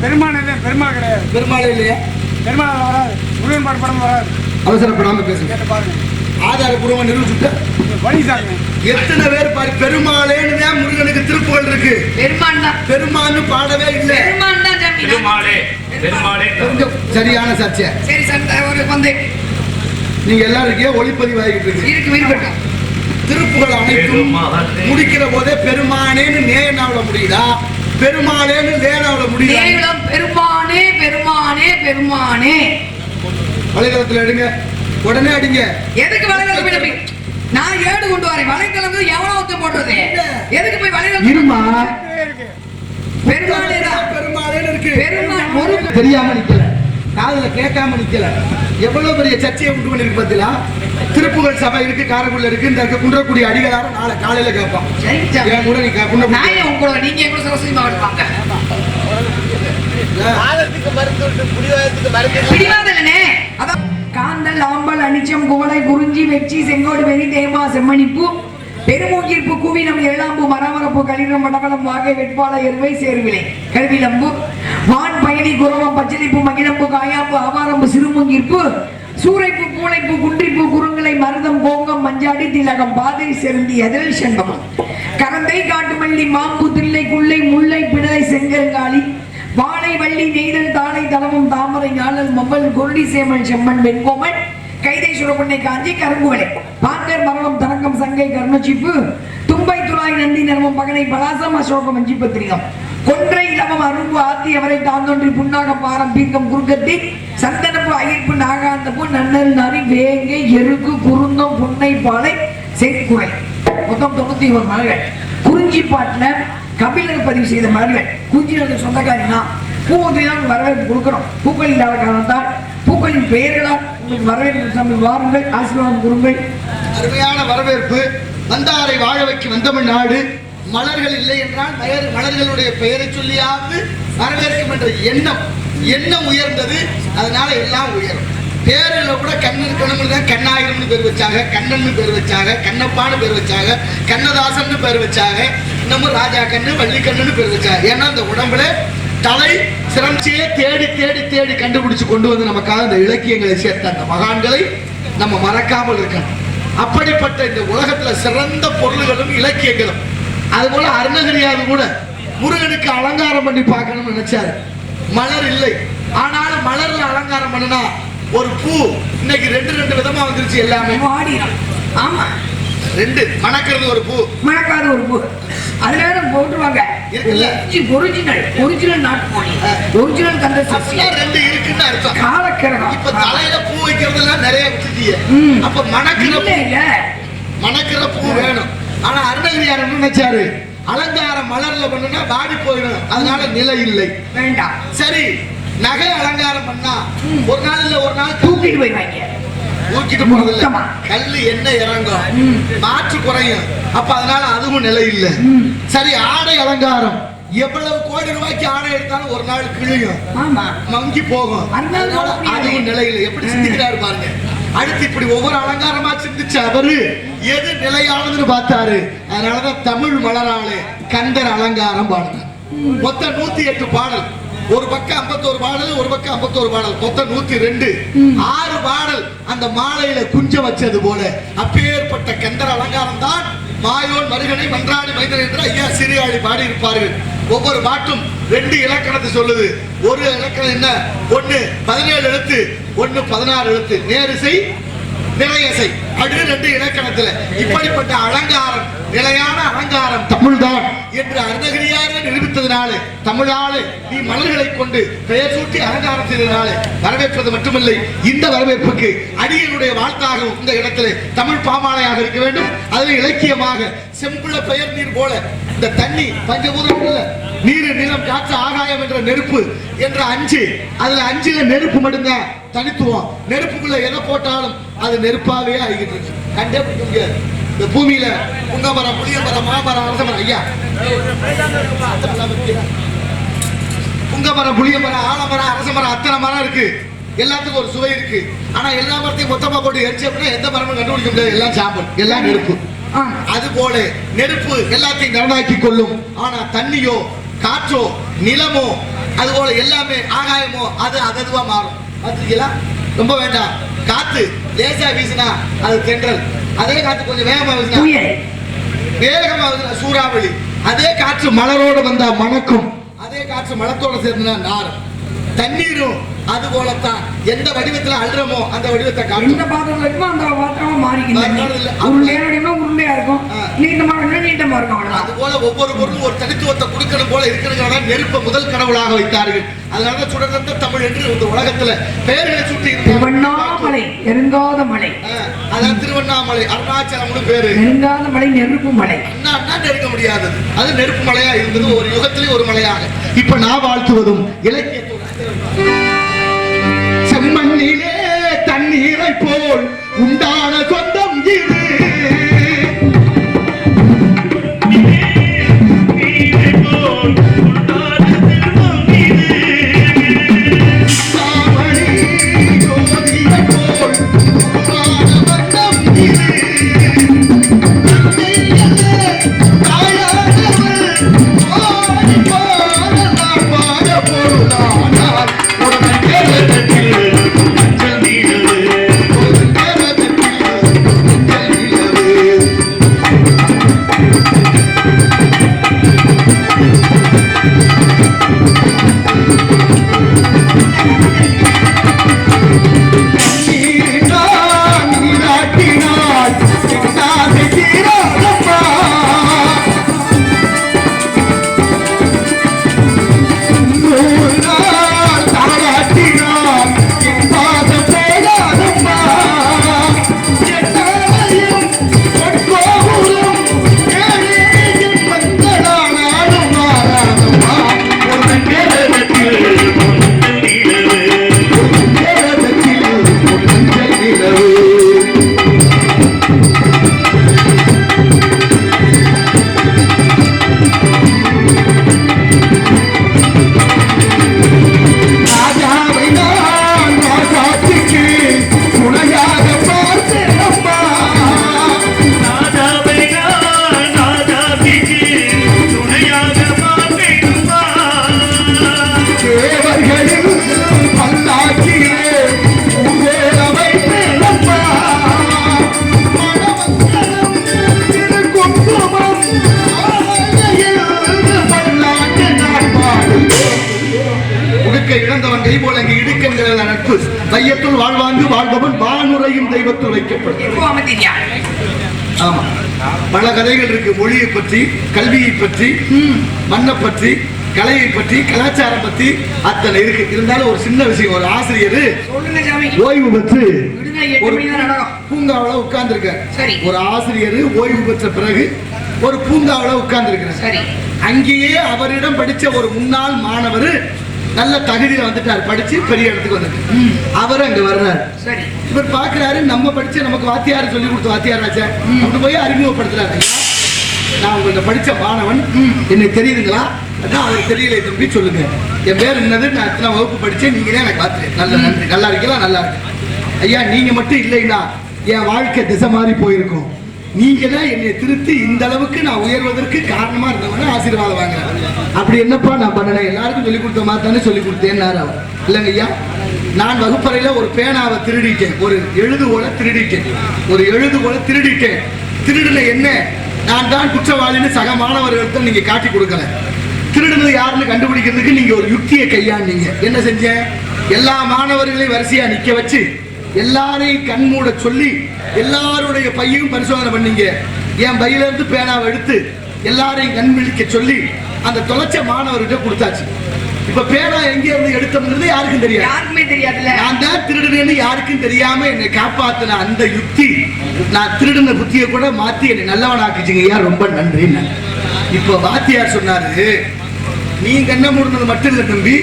பெருமாள் கிடையாது. பெருமாள் இல்லையா? பெருமாள் வராது. முருகன் பாட்டு படம் வராது. அவசரப்படாம பேசுங்க. கேட்டு பாருங்க. ஆதாரப்பூர்வமா நிரூபிச்சுட்ட வழி சாங்க. எத்தனை பேர் பாரு பெருமாளேன்னு தான் முருகனுக்கு திருப்புகள் இருக்கு. பெருமாள்னு பாடவே இல்லை. கொஞ்சம் சரியான சர்ச்சை. சரி சார், ஒரு வந்து நீங்க எல்லாருக்கே ஒளிப்பதிவு ஆகிட்டு இருக்கு. திருப்புகள் அனைத்தும் முடிக்கிற போதே பெருமானேன்னு நேனாவில முடியுதா, பெருமாளேன்னு நேனாவில முடியுதா? பெருமானே பெருமானே பெருமானே வலைதளத்துல எடுங்க, உடனே அடிங்க. எதுக்கு வலைதளம்? நான் ஏடு கொண்டு வரேன். வலைதளம் எவனோ ஒத்து போடுறது. எதுக்கு போய் வலைதளம்? இருமா, பெருமாளேன்னு இருக்கு. பெருமாள் தெரியாம நிக்கல, காதுல கேட்காம நிக்கல. எவ்வளவு பெரிய சர்ச்சையை உண்டு பண்ணிருக்கு பார்த்தீங்களா? திருப்புகழ் சபை இருக்கு, காரைக்குடில இருக்கு. இந்த குன்றக்குடி அடிகளாரும் நாளை காலையில கேட்பான். என் கூட நீ நீங்க எங்க சரஸ்வதி மாவட்டம் காந்தல் ஆம்பல் அனிச்சம் குவளை குறிஞ்சி வெச்சி செங்கோடு வெறி தேமா செம்மணிப்பு பெருமூங்கிற்பு கூவினம் ஏழாம்பு மரமரப்பு களிரம் வடகலம் வாகை வெட்பால எருவை சேர்விலை கல்விலம்பு வான் பயணி குரவம் பச்சளிப்பு மகிழம்பு காயாம்பு ஆவாரம்பு சிறுமூங்கிற்பு சூறைப்பு பூளைப்பு குன்றிப்பு குறுங்களை மருதம் கோங்கம் மஞ்சாடி திலகம் பாதை செருந்தி எதிரில் செண்பகம் கரந்தை காட்டுமல்லி மாம்பு தில்லை குள்ளை முல்லை பிடலை செங்கருங்காலி வாழை வள்ளி நெய்தல் தாளை தளமும் தாமரை ஞாழல் மம்பல் கொருடி சேமல் செம்மன் வெண்கோமன் கைதை சுரப்பண்ணை காஞ்சி கருங்குவலை பாங்கர் மரணம் தரங்கம் சங்கை கர்ணச்சிப்பு தும்பை துளாய் நந்தி நர்மம் பகனை பலாசம் அசோகம் வஞ்சி பத்திரிகம் கொன்றை இளவம் அரும்பு ஆத்தி அவரை தாந்தொன்றி புன்னாகம் பாரம் பீர்க்கம் குறுக்கத்தி சந்தனப்பு அயிர்ப்பு நாகாந்தப்பு நன்னல் நரி வேங்கை எருக்கு குருந்தம் புன்னை பாலை செய்குறை மொத்தம் 91 மலர்கள். குறிஞ்சி பாட்டுல கபிலர் பதிவு செய்த மலர்கள். குறிஞ்சிகளுக்கு சொந்தக்காரினா பூவொன்றி தான் வரவேற்பு கொடுக்கணும். பூக்கள் இல்லாத காரணத்தால் பூக்களின் பெயர்களால் உங்களுக்கு வரவேற்பு வாருங்கள், ஆசீர்வாதம் கொடுங்கள். அருமையான வரவேற்பு. வந்தாரை வாழ வைக்கும் வந்தமிழ் நாடு. மலர்கள் இல்லை என்றால் மலர்களுடைய பெயரை சொல்லியாவது வரவேற்கும் என்ற எண்ணம் உயர்ந்தது. அதனால எல்லாம் உயரும். பேரில் கூட கண்ணன் கண்ணன் தான் கண்ணாயிரம்னு பேர் வச்சாங்க, கண்ணன் பேர் வச்சாங்க, கண்ணப்பான்னு பேர் வச்சாங்க, கண்ணதாசன் பேர் வச்சாங்க, நம்ம ராஜா கண்ணு வள்ளி கண்ணுன்னு பேர் வச்சாங்க. ஏன்னா அந்த உடம்புல தலை சிரமச்சியை தேடி தேடி தேடி கண்டுபிடிச்சு கொண்டு வந்து நமக்காக இந்த இலக்கியங்களை சேர்த்த அந்த மகான்களை நம்ம மறக்காமல் இருக்கணும். அப்படிப்பட்ட இந்த உலகத்துல சிறந்த பொருள்களும் இலக்கியங்களும். அதுபோல அருணகிரியாவது கூட முருகனுக்கு அலங்காரம் பண்ணி பார்க்கணும்னு நினைச்சாரு. மலர் இல்லை, ஆனாலும் மலர்ல அலங்காரம் பண்ணுனா ஒரு பூ இன்னைக்கு ரெண்டு விதமா வந்துருச்சு. எல்லாமே ஆமா, ரெண்டு மணக்கிறது ஒரு பூ, மணக்காத ஒரு பூ. அதுல போட்டுருவாங்க ஒரிஜினல் நாட்டு மொழி, ஒரிஜினல் கந்த ரெண்டு இருக்குன்னு அர்த்தம். காலக்கிரகம். இப்ப தலையில பூ வைக்கிறது எல்லாம் நிறைய வச்சுட்டீங்க. அப்ப மணக்கிற பூ வேணும். ஆனா அருணகிரியார் என்ன நினைச்சாரு? அலங்காரம் மலர்ல பண்ணுனா வாடி போயிடும், அதனால நிலை இல்லை, வேண்டாம். சரி, நகை அலங்காரம் பண்ணா ஒரு நாள் இல்ல ஒரு நாள் தூக்கிட்டு போயிடுவாங்க. தூக்கிட்டு போறதில்ல, கல்லு என்ன இறங்கும், மாற்று குறையும். அப்ப அதனால அதுவும் நிலை இல்லை. சரி, ஆடை அலங்காரம் எவ்வளவு கோடி ரூபாய்க்கு ஆடை எடுத்தாலும் ஒரு நாள் கிழியும், மங்கி போகும், அதுவும் நிலை இல்லை. எப்படி சிந்திக்கிறாரு பாருங்க. அடுத்து இப்படி ஒவ்வொரு அலங்காரமா சிந்திச்சு அவரு எது நிலையானதுன்னு பார்த்தாரு. அதனாலதான் தமிழ் மலராளே கந்தர் அலங்காரம் பாடுங்க. மொத்தம் 108 பாடல். ஒரு பக்கம் 51 பாடல், ஒரு பக்கம் 51 பாடல், மொத்தம் 102. 6 பாடல் அந்த மாலையில குஞ்ச வச்சது போல. அப்பேற்பட்ட கந்தர் அலங்காரம் தான் மாயோன் மருகனை மன்றாடி மைந்தன் என்று ஐயா சிறியாடி பாடி இருப்பார்கள். ஒவ்வொரு பாட்டும் 2 இலக்கணத்தை சொல்லுது. ஒரு இலக்கணம் என்ன? 1 17 எழுத்து, 1 16 எழுத்து, நேரிசை நிறையசை, அது 2 இலக்கணத்துல. இப்படிப்பட்ட அலங்காரம், நிலையான அலங்காரம் தமிழ்தான் என்று அருணகிரியார் நிரூபித்ததினாலே, தமிழாலே நீ மலர்களை கொண்டு பெயர் சூட்டி அலங்காரம் செய்ததினாலே வரவேற்பது மட்டுமில்லை, இந்த வரவேற்புக்கு அடியனுடைய வாழ்த்தாகவும் இந்த இடத்திலே தமிழ் பாமாலையாக இருக்க வேண்டும். அதில் இலக்கியமாக செம்புள்ள பெயர் நீர் போல இந்த தண்ணி பஞ்சபூதம் இல்ல, நீர் நிலம் காற்று ஆகாயம் என்ற நெருப்பு என்ற 5, அதுல 5ல நெருப்பு மட்டும்தான் தனித்துவம். நெருப்புக்குள்ள எதை போட்டாலும் அது நெருப்பாவே ஆகிட்டு இருக்கு. கண்டே பிடிக்க முடியாது. இந்த பூமியில புங்கமரம், புளியமரம், மாமரம், அரசமரம், ஐயா புங்கமரம், புளியமரம், ஆலமரம், அரசமரம், அத்தனை மரம் இருக்கு. எல்லாத்துக்கும் ஒரு சுவை இருக்கு. ஆனா எல்லா மரத்தையும் மொத்தமா போட்டு எரிச்சு அப்படின்னா எந்த மரமும் கண்டுபிடிக்க முடியாது. எல்லாம் சாம்பல், எல்லாம் நெருப்பு. அது போல நெருப்பு எல்லாத்தையும் நலனாக்கி கொள்ளும். ஆனா தண்ணியோ, காற்றோ, நிலமோ, அது போல எல்லாமே ஆகாயமோ அது அதுவா மாறும். பார்த்துருக்கீங்களா? ரொம்ப வேண்டாம். காத்து லேசா வீசினா அது தென்றல், அதே காத்து கொஞ்சம் வேகமா வீசினா வேகமா வீசினா சூறாவளி, அதே காற்று மலரோட வந்தா மணக்கும், அதே காற்று மலத்தோட சேர்ந்தா நாரும். தண்ணீரும் அது போலத்தான், எந்த வடிவத்துல அல்றமோ அந்த வடிவத்தை காட்டும். எந்த பாத்திரத்துல இருக்குமோ அந்த பாத்திரமா மாறிக்கிது. உருளையா உருளையா இருக்கும், நீட்டமா இருந்தா நீட்டமா இருக்கும். அது போல ஒவ்வொரு பொருளும் ஒரு தனித்துவத்தை கொடுக்கணும் போல இருக்கணுங்கிறதா நெருப்பை முதல் கடவுளாக வைத்தார்கள். அதனால சுடர்ந்த தமிழ் என்று இந்த உலகத்துல பெயர்களை சுட்டி திருவண்ணாமலை நெருங்காத மலை, அதான் திருவண்ணாமலை. அருணாச்சலம்னு பேரு. நெருங்காத மலை நெருப்பு மலை. நெருங்க முடியாதது, அது நெருப்பு மலையா இருந்தது ஒரு யுகத்திலே ஒரு மலையாக. இப்ப நான் வாழ்த்துவதும் இலக்கியத்தோட செம்மண்ணிலே தண்ணீரை போல் உண்டான சொந்தம் இது. வையத்துள் வாழ்வாங்கு வாழ்பவன் வானுரையும் தெய்வத்தில் வைக்கப்படும். ஆமா, பல கதைகள் இருக்கு. மொழியை பற்றி, கல்வியை பற்றி, மண்ணை பற்றி, கலையை பற்றி, கலாச்சாரம் பற்றி அத்தனை இருக்கு. இருந்தாலும் ஒரு சின்ன விஷயம், ஒரு ஆசிரியர் ஓய்வு பெற்று ஒரு பூங்காவில் உட்கார்ந்து இருக்கார். ஒரு ஆசிரியர் ஓய்வு பெற்ற பிறகு ஒரு பூங்காவில் உட்கார்ந்து இருக்கிறார். அங்கேயே அவரிடம் படிச்ச ஒரு முன்னாள் மாணவர் நல்ல தகுதியில வந்துட்டார், படிச்சு பெரிய இடத்துக்கு வந்துட்டு அவர் அங்க வர்றாரு. இவர் பாக்குறாரு, நம்ம படிச்ச நமக்கு வாத்தியார் சொல்லி கொடுத்த வாத்தியாராச்சா அப்படி போய் அறிமுகப்படுத்துறாரு. நான் உங்கள்ட்ட படிச்ச மாணவன், என்ன தெரியுதுங்களா? அதான் அவர் தெரியல, தம்பி சொல்லுங்க, என் பேர் என்னது, நான் எத்தனை வகுப்பு படிச்சேன், நீங்க தான் எனக்கு பார்த்துரு. நல்ல நன்றி, நல்லா இருக்கலாம், நல்லா இருக்கு ஐயா. நீங்க மட்டும் இல்லைன்னா என் வாழ்க்கை திசை மாறி போயிருக்கும். நீங்க தான் என்னை திருத்தி இந்த அளவுக்கு நான் உயர்வதற்கு காரணமா இருந்தவன ஆசீர்வாதம் வாங்குறேன். அப்படி என்னப்பா நான் பண்ணேன்? எல்லாருக்கும் சொல்லிக் கொடுத்த மாதிரி தானே சொல்லிக் கொடுத்தேன். இல்லைங்க ஐயா, நான் வகுப்பறையில ஒரு பேனாவை திருடிட்டேன், ஒரு எழுதுகோலை திருடிட்டேன், ஒரு எழுதுகோலை திருடிட்டேன். திருடுன என்ன, நான் தான் குற்றவாளின்னு சக மாணவர்களுக்கு நீங்க காட்டி கொடுக்கல. திருடுனது யாருன்னு கண்டுபிடிக்கிறதுக்கு நீங்க ஒரு யுக்தியை கையாண்டீங்க. என்ன செஞ்சேன்? எல்லா மாணவர்களையும் வரிசையா நிக்க வச்சு எல்லாரையும் கண்மூட சொல்லி எல்லாருடைய பையையும் பரிசோதனை பண்ணீங்க. என் பையில இருந்து பேனாவை எடுத்து எல்லாரையும் கண் விழிக்க சொல்லி அந்த தொலைச்ச மாணவர்கிட்ட கொடுத்தாச்சு. இப்ப பேனா எங்க இருந்து எடுத்தோம்ன்றது யாருக்கும் தெரியாது, யாருக்குமே தெரியாதுல்ல. நான் தான் திருடுனேன்னு யாருக்கும் தெரியாம என்னை காப்பாத்தின அந்த யுக்தி, நான் திருடுன புத்தியை கூட மாத்தி என்னை நல்லவனாக்குச்சுங்க. ரொம்ப நன்றி. இப்ப வாத்தியார் சொன்னாரு, நீ கண்ணை மூடினது மட்டும் இல்லை தம்பி,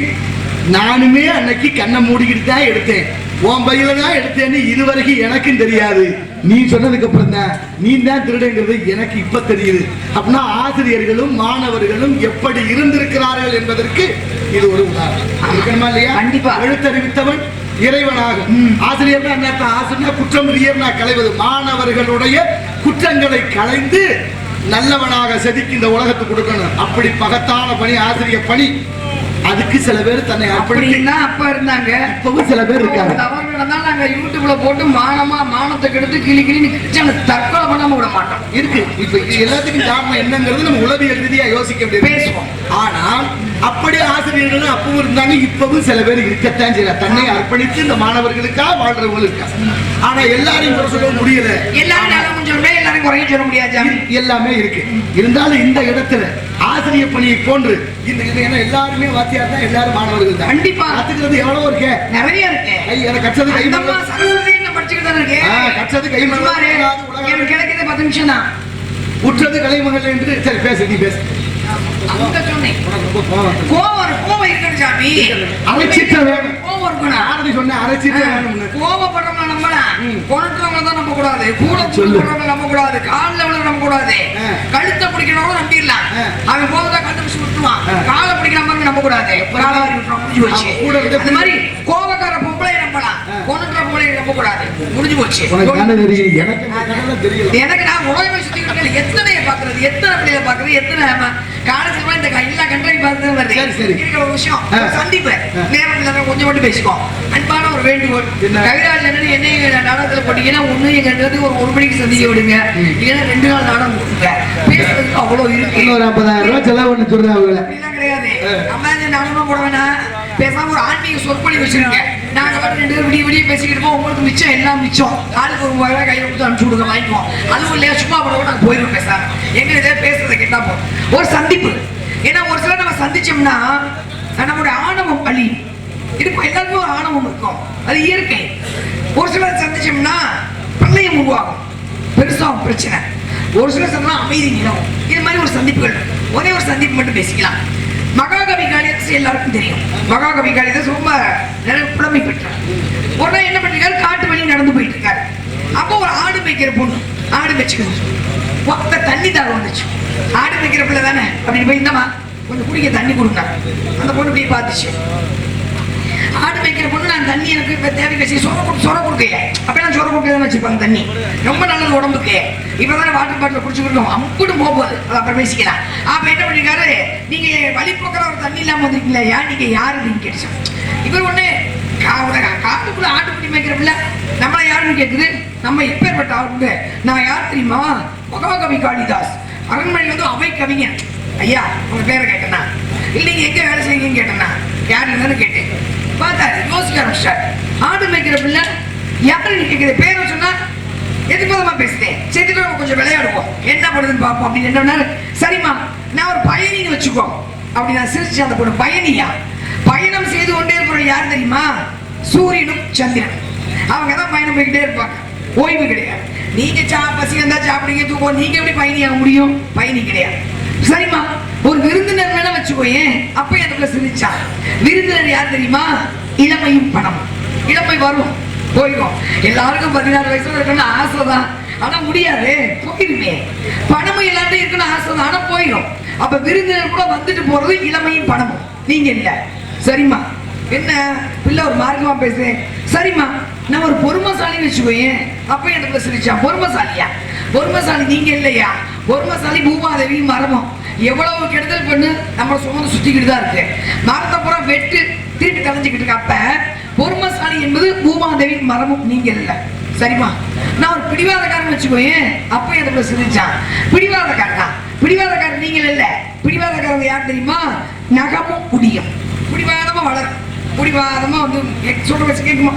நானுமே அன்னைக்கு கண்ணை மூடிக்கிட்டு தான் எடுத்தேன், உன் பையில தான் எடுத்தேன்னு இதுவரைக்கும் எனக்கும் தெரியாது. நீ சொன்னதுக்கு அப்புறம் தான் நீ தான் திருடுங்கிறது எனக்கு இப்ப தெரியுது. அப்படின்னா ஆசிரியர்களும் மாணவர்களும் எப்படி இருந்திருக்கிறார்கள் என்பதற்கு இது ஒரு உதாரணம் இல்லையா? கண்டிப்பா. எழுத்தறிவித்தவன் இறைவனாகும். ஆசிரியர் தான் என்ன? ஆசிரியர் குற்றம் களைவது, மாணவர்களுடைய குற்றங்களை களைந்து நல்லவனாக செதுக்கி இந்த உலகத்துக்கு கொடுக்கணும். அப்படி பகத்தான பணி ஆசிரியர் பணி. அதுக்கு சில பேர் தன்னை அப்படின்னா அப்ப இருந்தாங்க. இப்பவும் சில பேர் இருக்காங்க. தவறு நடந்தா நாங்க யூடியூப்ல போட்டு மானத்துக்கு எடுத்து கிளி தற்கொலை பண்ணாம விட மாட்டோம். இருக்கு. இப்ப எல்லாத்துக்கும் காரணம் என்னங்கிறது நம்ம உளவியல் ரீதியா யோசிக்க முடியாது, பேசுவோம். ஆனால் அப்படியே ஆசிரியர்கள் அப்பவும் இருந்தாங்க, இப்பவும் சில பேர் இருக்கத்தான் செய்யறாங்க. தன்னை அர்ப்பணித்து இந்த மாணவர்களுக்காக வாழ்றவங்களும் இருக்காங்க. ஆனா எல்லாரையும் குறை சொல்ல முடியல. எல்லாரும் சொல்றேன், எல்லாரும் குறைய சொல்ல முடியாது. எல்லாமே இருக்கு. இருந்தாலும் இந்த இடத்துல ஆசிரியர் பணியை போன்று இந்த எல்லாருமே வாத்தியார் தான், எல்லாரும் மாணவர்கள் தான். கண்டிப்பா கத்துக்கிறது எவ்வளவு இருக்கு, நிறைய இருக்கு. கச்சது கை படிச்சுக்கிட்டு தான் இருக்கு. கச்சது கை கிடைக்கிறது 10 நிமிஷம் தான். உற்றது கலைமகள் என்று சரி பேசு, நீ பேசு. கோவம் இருக்கணும் சாமி. அரைச்சிட்ட வேணும். கோவம் இருக்கணும். ஆரதி சொன்ன அரைச்சிட்ட வேணும். கோவப்படுறவங்க நம்பலாம், கொண்டுறவங்க தான் நம்ப கூடாது, கூட சொல்லுறவங்க நம்ப கூடாது, காலில் விழுற நம்ப கூடாது, கழுத்தை பிடிக்கிறவங்க நம்பிடலாம். அவன் போதுதான் கழுத்தை பிடிச்சி விட்டுருவான், காலை பிடிக்கிறவங்க நம்ப கூடாது, காலாரி விட்டுருவான், முடிஞ்சு போச்சு. அந்த மாதிரி கோவக்கார பொம்பளை நம்பலாம், கொண்டுற பொம்பளை நம்ப கூடாது, முடிஞ்சு போச்சு. எனக்கு நான் உலகமே சுத்தி எத்தனை பாக்குறது, எத்தனை பிள்ளைகளை பாக்குறது, எத்தனை காலேஜ் இந்த எல்லா கண்ட்ரையும் பார்த்து வருது. இருக்கிற ஒரு விஷயம் சந்திப்பு நேரம் கொஞ்சம் மட்டும் பேசிக்கோ. அன்பான ஒரு வேண்டுகோள், கவிராஜ் என்ன நாடகத்துல போட்டீங்கன்னா ஒண்ணு எங்க ஒரு மணிக்கு சந்திக்க விடுங்க, இல்லைன்னா 2 நாள் நாடகம் கொடுங்க. பேசுறதுக்கு அவ்வளவு இருக்கு. 50,000 ரூபாய் செலவு சொல்றாங்க. அப்படிலாம் கிடையாது. நம்ம நாடகம் போட வேணாம், பேசாம ஒரு ஆன்மீக சொற்பொழி வச்சிருங்க. நாங்க 2 பேரும் விடிய பேசிக்கிட்டு இருப்போம். உங்களுக்கு மிச்சம் எல்லாம் மிச்சம். ஆளுக்கு ஒரு 3000 கையில கொடுத்து அனுப்பிச்சு விடுங்க, வாங்கிக்குவோம். அதுவும் இல்லையா சும்மா போட நாங்க போயிருவோம். பேசாம எங்க இதே பேசுறதை கேட்டா போதும். ஒரு சந்திப்பு. ஏன்னா ஒரு சிலர் நம்ம சந்திச்சோம்னா நம்மளுடைய ஆணவம் அழி இருக்கும். எல்லாருக்கும் ஒரு ஆணவம் இருக்கும், அது இயற்கை. ஒரு சிலர் சந்திச்சோம்னா பிரளயம் உருவாகும், பெருசாகும் பிரச்சனை. ஒரு சிலர் சந்தினா அமைதி நிலவும். இது மாதிரி ஒரு சந்திப்புகள். ஒரே ஒரு சந்திப்பு மட்டும் பேசிக்கலாம். மகாகவி காளிதாஸ் எல்லாருக்கும் தெரியும். மகாகவி காளிதாஸ் ரொம்ப புலமை பெற்றார். ஒரு நாள் என்ன பண்ணிருக்காரு, காட்டு வழி நடந்து போயிட்டு இருக்காரு. அப்போ ஒரு ஆடு மேய்க்கிற பொண்ணு ஆடு மேய்ச்சிக்கணும், தண்ணி தாக வந்துச்சு. ஆடு வைக்கிற பிள்ளை தானே அப்படின்னு போய் இந்தமா கொஞ்சம் குடிக்க தண்ணி கொடுங்க. அந்த பொண்ணு இப்படி பார்த்துச்சு. ஆடு வைக்கிற பொண்ணு நான் தண்ணி எனக்கு தேவை வச்சு சொர கொடுக்கல. அப்ப நான் சொர கொடுக்க தான் வச்சிருப்பாங்க. தண்ணி ரொம்ப நல்லது உடம்புக்கு. இப்பதானே வாட்டர் பாட்டில் குடிச்சுக்கிட்டோம், அம்புடும் போகுது, அது அப்புறம் பேசிக்கலாம். அப்ப என்ன பண்ணிருக்காரு, நீங்க வழிபோக்கிற ஒரு தண்ணி இல்லாம வந்திருக்கீங்களா, ஏன் நீங்க யாரு அப்படின்னு கேட்டுச்சு. இவர் ஒண்ணு காட்டுக்குள்ள ஆட்டுக்குடி மேய்க்கிற பிள்ளை நம்மள யாருன்னு கேக்குது. நம்ம எப்பேற்பட்ட ஆளுங்க, நான் யார் தெரியுமா, மகாகவி காளிதாஸ். அரண்மனை வந்து அவை கவிஞன். ஐயா உங்க பேரை கேட்டனா, இல்லைங்க எங்க வேலை செய்யுங்கன்னு கேட்டனா, யாருன்னு கேட்டேன். பார்த்தாரு, யோசிக்க ஆரம்பிச்சார். ஆடு மேய்க்கிற பிள்ளை யாருன்னு கேட்குது, பேரை சொன்னா எதிர்பாதமா பேசுறேன். சரி கொஞ்சம் விளையாடுவோம், என்ன பண்ணுதுன்னு பார்ப்போம் அப்படின்னு. என்ன சரிம்மா நான் ஒரு பயணின்னு வச்சுக்கோ அப்படி நான் சிரிச்சு. அந்த பொண்ணு பயணியா, பயணம் செய்து கொண்டே இருக்கிற யார் தெரியுமா, சூரியனும் சந்திரன். அவங்க தான் பயணம் போய்கிட்டே இருப்பாங்க, ஓய்வு கிடையாது. நீங்க பசி வந்தா சாப்பிடுங்க, தூக்கம். நீங்க எப்படி பயணியாக முடியும், பயணி கிடையாது. சரிம்மா ஒரு விருந்தினர் வேணா வச்சுக்கோயேன். அப்ப எனக்கு சிரிச்சா. விருந்தினர் யார் தெரியுமா, இளமையும் பணம். இளமை வரும் போயிடும். எல்லாருக்கும் 16 வயசுல இருக்கணும்னு ஆசைதான், ஆனா முடியாது, போயிருமே. பணமும் எல்லாரும் இருக்கணும் ஆசைதான், ஆனா போயிடும். அப்ப விருந்தினர் கூட வந்துட்டு போறது இளமையும் பணமும். நீங்க இல்ல. சரிம்மா என்ன பிள்ளை ஒரு மார்க்கமா பேசுறேன். சரிம்மா நான் ஒரு பொறுமைசாலி வச்சுக்கோயேன். அப்ப எனக்கு சிரிச்சா. பொறுமைசாலியா, பொறுமைசாலி நீங்க இல்லையா, பொறுமைசாலி பூமாதேவி மரமும். எவ்வளவு கெடுதல் பண்ணு நம்ம சுமந்து சுத்திக்கிட்டு தான் இருக்கு. மரத்தை பூரா வெட்டு திருப்பி கலைஞ்சிக்கிட்டு இருக்கு. அப்ப பொறுமைசாலி என்பது பூமாதேவி மரமும், நீங்க இல்ல. சரிம்மா நான் ஒரு பிடிவாதக்காரன் வச்சுக்கோயேன். அப்ப எனக்கு சிரிச்சான். பிடிவாதக்காரனா, பிடிவாதக்காரன் நீங்க இல்ல. பிடிவாதக்காரங்க யார் தெரியுமா, நகமும் குடியும். பிடிவாதமா வளரும், பிடிவாதமா வந்து சொல்ற வச்சு கேட்குமா,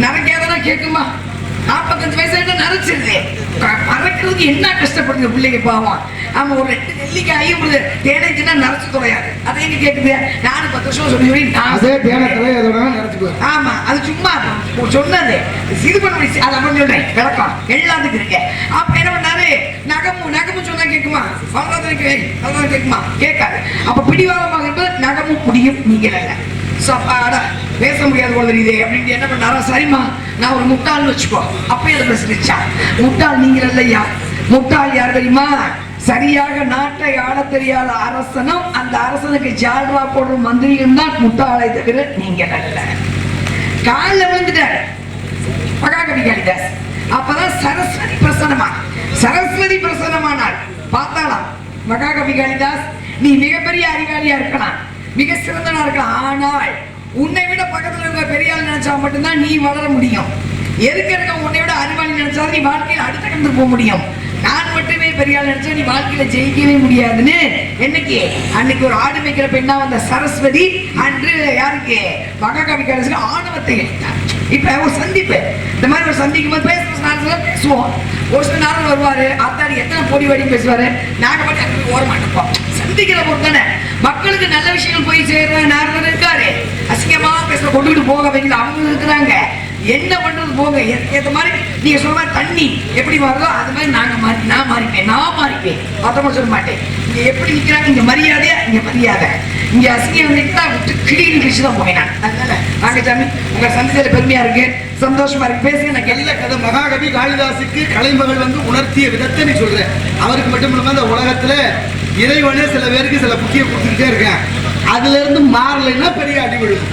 நரைக்காதனா கேட்குமா. 45 வயசு என்ன நரைச்சிருது, மறக்கிறதுக்கு என்ன கஷ்டப்படுது பிள்ளைங்க பாவம். ஆமா ஒரு 2 நெல்லிக்காயும் தேனைச்சுன்னா நரைச்சு தொலையாது. அதை எங்க கேட்குது. நானும் 10 வருஷம் சொல்லி ஆமா அது சும்மா சொன்னது இது பண்ண முடிச்சு. அதை அப்படி சொல்றேன் விளக்கம் எல்லாத்துக்கும் இருக்கு. அப்ப என்ன பண்ணாரு, நகமும் சொன்னா கேட்குமா, வளர்றது கேட்குமா, கேட்காது. அப்ப பிடிவாதமாக இருப்பது நகமும் முடியும், நீங்க இல்ல. பேச முடியாது போல தெரியுது அப்படின்னு என்ன பண்ணாரா. சரிம்மா நான் ஒரு முட்டாள்னு வச்சுக்கோ. அப்ப எதை சிரிச்சா. முட்டாள் நீங்க இல்லையா. முட்டாள் யார் தெரியுமா, சரியாக நாட்டை ஆள தெரியாத அரசனும் அந்த அரசனுக்கு ஜால்ரா போடுற மந்திரியும் தான் முட்டாளை தவிர நீங்க நல்ல. காலில் விழுந்துட்டாரு மகாகவி காளிதாஸ். அப்பதான் சரஸ்வதி பிரசன்னமா. சரஸ்வதி பிரசன்னமானால் பார்த்தாலாம் மகாகவி காளிதாஸ் நீ மிகப்பெரிய அறிவாளியா இருக்கலாம், மிக சிறந்தனா இருக்கலாம். ஆனால் உன்னை விட பக்கத்துல இருக்க பெரிய ஆள் நினைச்சா மட்டும்தான் நீ வளர முடியும். எதுக்கு இருக்க உன்னை விட அறிவாளி நினைச்சா நீ வாழ்க்கையில் அடுத்த கண்டு போக முடியும். நான் மட்டுமே பெரிய ஆள் நினைச்சா நீ வாழ்க்கையில ஜெயிக்கவே முடியாதுன்னு என்னைக்கு அன்னைக்கு ஒரு ஆடு மேய்க்கிற பெண்ணா வந்த சரஸ்வதி அன்று யாருக்கு மகாகவி கடைசியில் ஆணவத்தை எழுத்தார். இப்ப ஒரு சந்திப்பு, இந்த மாதிரி ஒரு சந்திக்கும் போது பேசுவோம். ஒரு சில நாள் வருவாரு, அத்தாடி எத்தனை பொடி வடி பேசுவாரு, நாங்க பாட்டு அங்கே ஓர மாட்டோம். சந்திக்கிற போது தானே மக்களுக்கு நல்ல விஷயங்கள் போய் சேர்ற நேரம் இருக்காரு. அசிங்கமா பேச கொண்டுகிட்டு போக வைக்கல அவங்க இருக்கிறாங்க. என்ன பண்றது போங்க. ஏற்ற மாதிரி நீங்க சொல்ற மாதிரி தண்ணி எப்படி மாறுதோ அது மாதிரி நான் மாறிப்பேன். மொத்தமா சொல்ல மாட்டேன். இங்க எப்படி நிக்கிறாங்க இங்க மரியாதை, இங்க மரியாதை. இங்க அசிங்கம் நிற்கா விட்டு கிளீன் கிழிச்சு தான் போவேன் நான். அதனால வாங்க சாமி, உங்க சந்திச்சதுல பெருமையா இருக்கு, சந்தோஷமா இருக்கு. பேசுங்க. எனக்கு எல்லா கதை மகாகவி காளிதாசுக்கு கலைமகள் உணர்த்திய விதத்தை நீ சொல்ற. அவருக்கு மட்டும் இல்லாம இந்த உலகத்துல இறைவனே சில பேருக்கு சில புத்தியை கொடுத்துக்கிட்டே இருக்கேன். அதுல இருந்து மாறலைன்னா பெரிய அடி விழும்.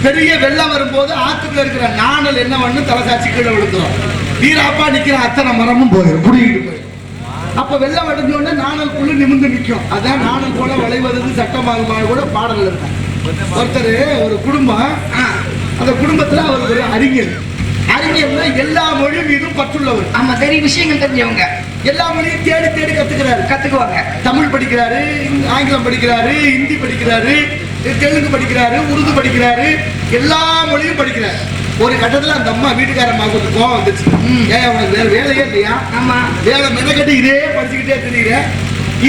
பெரிய வெள்ளம் வரும்போது ஆத்துக்குள்ள இருக்கிற நாணல் என்ன பண்ணு தலைசாட்சி கீழே விழுந்துடும். வீராப்பா நிக்கிற அத்தனை மரமும் போயிடும், குடிக்கிட்டு போயிடும். அப்ப வெள்ளம் அடைஞ்ச உடனே நாணல் புல்லு நிமிர்ந்து நிற்கும். அதான் நாணல் போல விளைவது சட்டமாகுமா கூட பாடல் இருக்கான். ஒருத்தர் ஒரு குடும்பம், அந்த குடும்பத்துல அவர் ஒரு அறிஞர். அறிஞர்னா எல்லா மொழி மீதும் பற்றுள்ளவர். ஆமா, தெரிய விஷயங்கள் தெரிஞ்சவங்க. எல்லா மொழியும் தேடி தேடி கத்துக்குவாங்க. தமிழ் படிக்கிறாரு, ஆங்கிலம் படிக்கிறாரு, ஹிந்தி படிக்கிறாரு, தெலுங்கு படிக்கிறாரு, உருது படிக்கிறாரு, எல்லா மொழியும் படிக்கிறாரு. ஒரு கட்டத்துல அந்த அம்மா வீட்டுக்காரம்மா கொஞ்சம் கோவம் வந்துச்சு. ஏன் அவனுக்கு வேற வேலையே இல்லையா? ஆமா, வேலை மெனக்கட்டு இதே படிச்சுக்கிட்டே தெரியுற,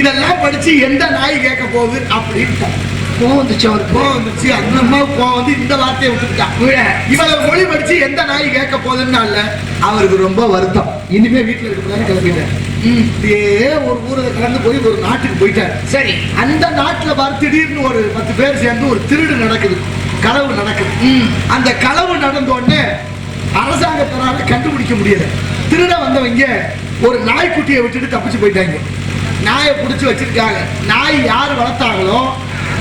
இதெல்லாம் படிச்சு எந்த நாய் கேட்க போகுது அப்படின்னு கோவம் வந்துச்சு. அந்த அம்மா கோவம் வந்து இந்த வார்த்தையை விட்டுட்டான். இவ்வளவு மொழி படிச்சு எந்த நாய் கேட்க போகுதுன்னு அவருக்கு ரொம்ப வருத்தம். இனிமே வீட்டுல இருக்கிறாரு கிளம்பிட்டார். ஒரு ஊரை கலந்து போய் ஒரு நாட்டுக்கு போயிட்டாரு. சரி, அந்த நாட்டுல பார்த்து திடீர்னு ஒரு 10 பேர் சேர்ந்து ஒரு திருடு நடக்குது, களவு நடக்குது. அந்த களவு நடந்த உடனே அரசாங்கத்தினால கண்டுபிடிக்க முடியல. திருட வந்தவங்க ஒரு நாய்க்குட்டியை விட்டுட்டு தப்பிச்சு போயிட்டாங்க. நாயை பிடிச்சி வச்சிருக்காங்க. நாய் யாரு வளர்த்தாங்களோ,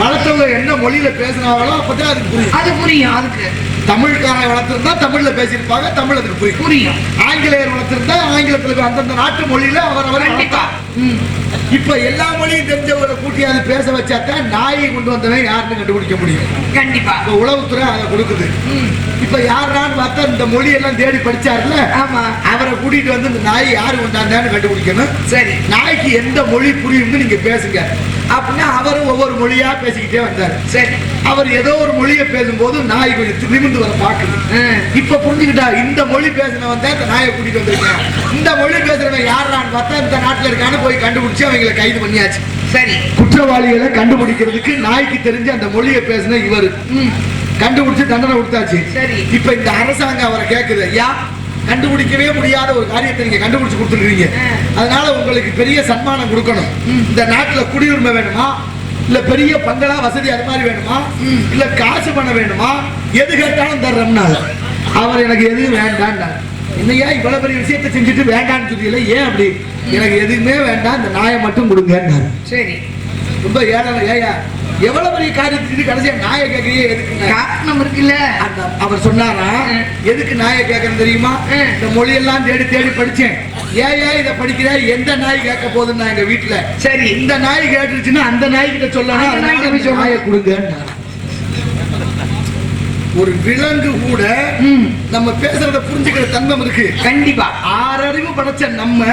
வளர்த்தவங்க என்ன மொழியில பேசினாங்களோ அப்பதான் அதுக்கு புரியும். அதுக்கு தமிழ்காரன் வளர்த்திருந்தா தமிழ்ல பேசியிருப்பாங்க, தமிழ் அதுக்கு புரியும். ஆங்கிலேயர் வளர்த்திருந்தா ஆங்கிலத்துல அந்தந்த நாட்டு மொழியில அவர் இப்ப எல்லா மொழியும் தெரிஞ்சவரை கூட்டி அதை பேச வச்சாத்தான் நாயை கொண்டு வந்தவன் யாருன்னு கண்டுபிடிக்க முடியும். கண்டிப்பா இப்ப உளவுத்துறை அதை கொடுக்குது. இப்ப யாரான்னு பார்த்தா இந்த மொழி எல்லாம் தேடி படிச்சாருல, அவரை கூட்டிட்டு வந்து இந்த நாய் யாரு கொண்டாந்தான்னு கண்டுபிடிக்கணும். சரி, நாய்க்கு எந்த மொழி புரியும்னு நீங்க பேசுங்க அப்படின்னா அவரும் ஒவ்வொரு மொழியா பேசிக்கிட்டே வந்தாரு. சரி, அவர் ஏதோ ஒரு மொழியை பேசும்போது நாய் கொஞ்சம் நிமிர்ந்து வர பாக்குது. இப்ப புரிஞ்சுக்கிட்டா இந்த மொழி பேசினவன் தான் இந்த நாயை கூட்டிட்டு வந்திருக்கேன். இந்த மொழி பேசுறவன் யாரான்னு பார்த்தா இந்த நாட்டுல இருக்கான்னு போய் கண்டுபிடிச்சு அவங்களை கைது பண்ணியாச்சு. சரி, குற்றவாளிகளை கண்டுபிடிக்கிறதுக்கு நாய்க்கு தெரிஞ்ச அந்த மொழியை பேசின இவரு கண்டுபிடிச்சு தண்டனை கொடுத்தாச்சு. சரி, இப்ப இந்த அரசாங்கம் அவரை கேக்குது, ஐயா கண்டுபிடிக்கவே முடியாத ஒரு காரியத்தை நீங்க கண்டுபிடிச்சு கொடுத்துருக்கீங்க, அதனால உங்களுக்கு பெரிய சன்மானம் கொடுக்கணும். இந்த நாட்டுல குடியுரிமை வேணுமா, இல்ல பெரிய பங்களா வசதி அது மாதிரி வேணுமா, இல்ல காசு பணம் வேணுமா, எது கேட்டாலும் தர்றோம்னால அவர் எனக்கு எதுவும் வேண்டாம். என்னையா இவ்வளவு பெரிய விஷயத்தை செஞ்சுட்டு வேண்டான்னு சொல்லியில, ஏன் அப்படி? எனக்கு எதுவுமே வேண்டாம், இந்த நாயை மட்டும் கொடுங்க. சரி, ரொம்ப ஏழை. ஏயா எவ்வளவு பெரிய காரியத்துக்கு கடைசியா நாயை கேட்கறியே, எதுக்கு? காரணம் இருக்குல்ல. அவர் சொன்னாரா, எதுக்கு நாயை கேட்கறது தெரியுமா? இந்த மொழியெல்லாம் தேடி தேடி படிச்சேன். ஏன் இதை படிக்கிற, எந்த நாய் கேட்க போகுதுன்னா எங்க வீட்டுல. சரி, இந்த நாய் கேட்டுருச்சுன்னா அந்த நாய்கிட்ட சொல்லணும், நாயை கொடுங்க. ஒரு விலங்கு கூட நம்ம பேசுறத புரிஞ்சுக்கிற தன்மை இருக்கு. கண்டிப்பா 6 அறிவு படைச்ச நம்ம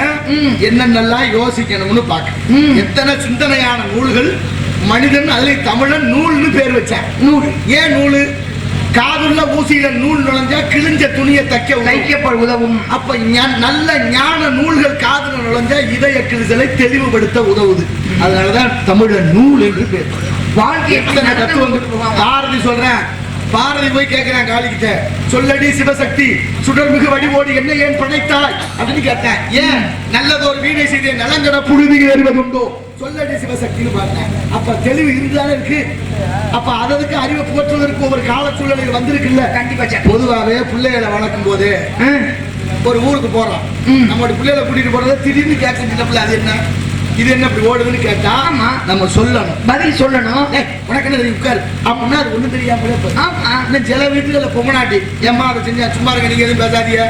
என்னென்னலாம் யோசிக்கணும்னு பார்க்க எத்தனை சிந்தனையான நூல்கள் மனிதன், அதுல தமிழன் நூல்னு பேர் வச்சான். நூல் ஏன் நூலு? காதுள்ள ஊசியில நூல் நுழைஞ்சா கிழிஞ்ச துணியை தைக்க உதவும். அப்ப நல்ல ஞான நூல்கள் காதுல நுழைஞ்சா இதய கிழிசலை தெளிவுபடுத்த உதவுது. அதனாலதான் தமிழன் நூல் என்று பேர். வாழ்க்கை எத்தனை தத்துவம். பாரதி சொல்றேன், பாரதி போய் கேட்கிறேன் காளிகிட்ட, சொல்லடி சிவசக்தி சுடர்மிகு வடிவோடு என்ன ஏன் படைத்தாய் அப்படின்னு கேட்டேன். ஏன் நல்லதொரு வீணை செய்த நலங்கட புழுதி ஏறுவதுண்டோ, சொல்லடி சிவசக்தின்னு பார்த்தேன். அப்ப தெளிவு இருந்தாலும் இருக்கு. அப்ப அதற்கு அறிவை போற்றுவதற்கு ஒவ்வொரு கால சூழ்நிலைகள் வந்திருக்குல்ல. கண்டிப்பா பொதுவாகவே பிள்ளைகளை வளர்க்கும் போது ஒரு ஊருக்கு போறோம், நம்மளோட பிள்ளைகளை கூட்டிட்டு போறத திடீர்னு கேட்க, அது என்ன இது என்ன இப்படி ஓடுதுன்னு கேட்டா நம்ம சொல்லணும், பதில் சொல்லணும். உனக்கு என்ன தெரியும் உட்காரு அப்படின்னா அது ஒண்ணும் தெரியாம. சில வீட்டுல பொம்மநாட்டி ஏமா அதை செஞ்சா சும்மா இருக்க, நீங்க எதுவும் பேசாதீங்க,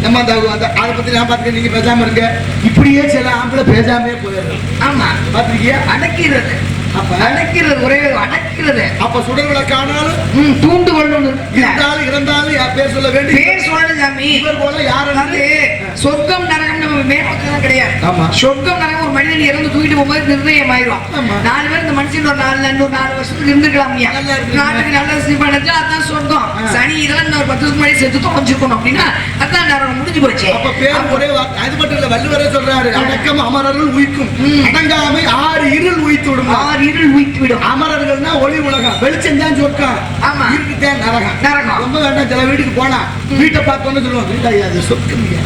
ஏமா அதை பத்தி நான் பாத்துக்க, நீங்க பேசாம இருங்க. இப்படியே சில ஆம்பளை பேசாமே போயிடுறோம். ஆமா, பாத்திருக்கியா? அடக்கிறது அப்ப அடக்கிறது, ஒரே அடக்கிறது. அப்ப சுடர் விளக்கானாலும் தூண்டுகோல் ஒண்ணு இருந்தாலும் இறந்தாலும் பேர் சொல்ல வேண்டிய பேர் சொல்லணும் சாமி. இவர் போல யாராவது சொர்க்கம் நரகம் நம்ம மேற்பக்கம் கிடையாது. ஆமா. சொர்க்கம் நரகம் ஒரு மனிதன் இறந்து தூக்கிட்டு போகும்போது நிர்ணயம் ஆயிரும். ஆமா. 4 பேர் இந்த மனுஷன் ஒரு 4 வருஷத்துக்கு இருந்துக்கலாம். நல்லா இருக்கு. நாட்டுக்கு நல்ல சினிமாச்சா அதான் சொர்க்கம். சனி இதெல்லாம் இன்னொரு 10 வருஷம் முன்னாடி செத்து தொலைஞ்சிருக்கணும் அப்படின்னா அதான் நரகம் முடிஞ்சு போச்சு. அப்ப பேர் ஒரே அது மட்டும் இல்ல, வள்ளுவரே சொல்றாரு, அடக்கம் அமரர்கள் உயிக்கும், அடங்காமை 6 இருள் உயித்து விடும். 6 இருள் உயித்து விடும். அமரர்கள்னா ஒளி உலகம், வெளிச்சம் தான் சொர்க்கம், ஆமா. இருக்குதான் நரகம். நரகம் ரொம்ப வேண்டாம். சில வீட்டுக்கு போனா வீட்டை பார்த்தோன்னு சொல்லுவோம், வீட்டா அது சொர்க்கம் அப்படின்னா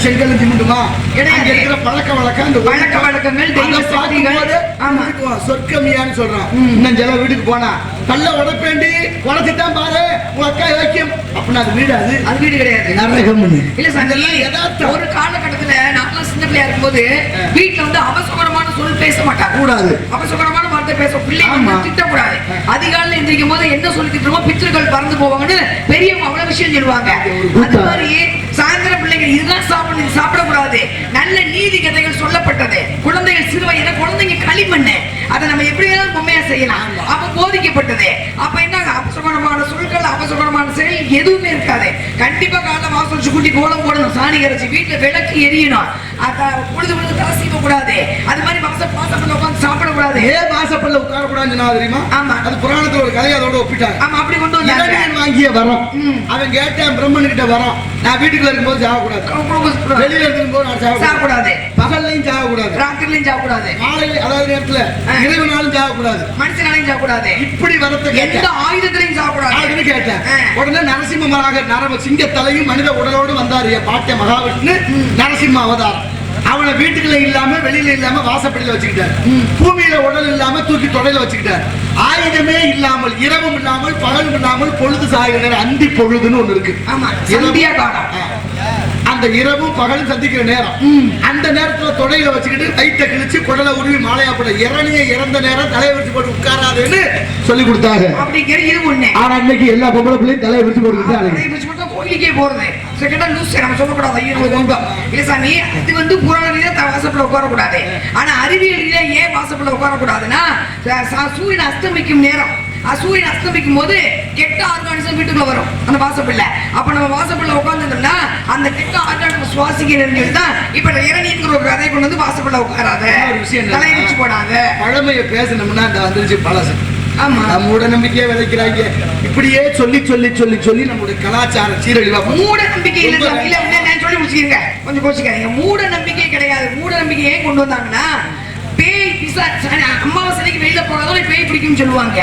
செங்கல் திமுண்டுமா? அங்க இருக்கிற பழக்க வழக்கம், அந்த பழக்க வழக்கங்கள், தெய்வ சக்திகள், ஆமா, சொர்க்கமியான்னு சொல்றான். இன்னும் சில வீட்டுக்கு போனா பல்ல உடப்பேண்டி உடச்சுதான் பாரு உங்க அக்கா இலக்கியம் அப்படின்னா அது வீடு, அது வீடு கிடையாது, நரகம். இல்ல சாமி. ஒரு காலகட்டத்துல நான்லாம் சின்ன பிள்ளையா இருக்கும்போது வீட்டுல வந்து அபசகுரமான சொல் பேச மாட்டாங்க. கூடாது. அபசகுரமான வார்த்தை பேச பிள்ளைங்க திட்டக்கூடாது. அதிகாலையில எந்திரிக்கும் போது என்ன சொல்லி திட்டுறோமோ பித்திருக்கள் பறந்து போவாங்கன்னு பெரியவங்க அவ்வளவு விஷயம் சொல்லுவாங்க. அது மாதிரி சாயந்தரம் பிள்ளைகள் இதுதான் சாப்பிடணும், சாப்பிடக்கூடாது, நல்ல நீதி கதைகள் சொல்லப்பட்டது. குழந்தைகள் சிறு வயதுல குழந்தைங்க களிமண்ணு, அதை நம்ம எப்படி வேணாலும் பொம்மையா செய்யலாம். அப்ப போதிக்கப்பட்டது. அப்ப என்ன அபசகுணமான சொற்கள், அபசகுணமான செயல் எதுவுமே இருக்காது. கண்டிப்பா காலைல வாசல் கூட்டி கோலம் போடணும், சாணி கரைச்சி வீட்டுல விளக்கு எரியணும், பொழுது பொழுது தலை சீவ கூடாது. அது மாதிரி வாசப்பல்ல உட்காந்து சாப்பிடக்கூடாது. ஏன் வாசப்பல்ல உட்கார கூடாதுன்னு தெரியுமா? ஆமா, அது புராணத்துல ஒரு கதையை அதோட ஒப்பிட்டாங்க. ஆமா, அப்படி கொண்டு வந்தாங்க. வாங்கிய வரம் அவன் கேட்டான், பிரம்மன் கிட்ட வரம், நான் வீட்டுக்குள்ள இருக்கும்போது சாகக்கூடாது, வெளியில இருக்கும்போது நான் சாகக்கூடாது, பகல்லையும் சாகக்கூடாது, ராத்திரிலையும் சாகக்கூடாது, மாலையில அதாவது நேரத்துல இரவுனாலும் சாகக்கூடாது, மனுஷனாலையும் சாகக்கூடாது, இப்படி வரத்தை எந்த ஆயுதத்திலையும் சாகக்கூடாது கேட்டேன். உடனே நரசிம்மமாக சிங்க தலையும் மனித உடலோடு வந்தாரு பாட்டிய மகாவிஷ்ணு நரசிம்ம அவதாரம். அவனை வீட்டுக்குள்ள இல்லாம வெளியில இல்லாம வாசப்படியில வச்சுக்கிட்டாரு, பூமியில உடல் இல்லாம தூக்கி தொடையில வச்சுக்கிட்டாரு. ஆயுதமே இல்லாமல், இரவும் இல்லாமல், பகலும் இல்லாமல், பொழுது சாகிற நேரம் அந்தி பொழுதுன்னு ஒண்ணு இருக்கு. அந்த இரவும் பகலும் சந்திக்கிற நேரம், அந்த நேரத்துல தொடையில வச்சுக்கிட்டு கைத்த கிழிச்சு குடலை உருவி மாலையா போட இறனிய இறந்த நேரம் தலையை வச்சு போட்டு உட்காராதுன்னு சொல்லி கொடுத்தாங்க. ஆனா இன்னைக்கு எல்லா பொம்பளை பிள்ளையும் தலையை வச்சு போட்டு கோயிலுக்கே போறது நம்ம சொல்லக்கூடாது. இல்ல சாமி, அது வந்து புராண ரீதியா வாசப்பட உட்காரக்கூடாது. ஆனா அறிவியல் ரீதியா ஏன் வாசப்பட உட்காரக்கூடாதுன்னா, சூரியன் அஸ்தமிக்கும் நேரம், சூரியன் அஸ்தமிக்கும் போது கெட்ட ஆர்கானிசம் வீட்டுக்குள்ள வரும் அந்த வாசப்பல்ல. அப்ப நம்ம வாசப்பல்ல உட்கார்ந்துட்டோம்னா அந்த கெட்ட ஆர்கானிசம் சுவாசிக்கிறது தான். இப்ப இறங்கிங்கிற ஒரு கதை கொண்டு வந்து வாசப்பல்ல உட்காராத, தலையை வச்சு போடாத. பழமையை பேசணும்னா அந்த வந்துருச்சு பழசு. ஆமா, மூட நம்பிக்கையை விதைக்கிறாங்க. இப்படியே சொல்லி சொல்லி சொல்லி சொல்லி நம்முடைய கலாச்சார சீரழிவா. மூட நம்பிக்கை இல்ல நான் சொல்லி முடிச்சுக்கிறேங்க, கொஞ்சம் கோச்சிக்காதீங்க. மூட நம்பிக்கை கிடையாது. மூட நம்பிக்கை ஏன் கொண்டு வந்தாங்கன்னா, பேய் அமாவாசைக்கு வெளியில போறதால பேய் பிடிக்கும் சொல்லுவாங்க.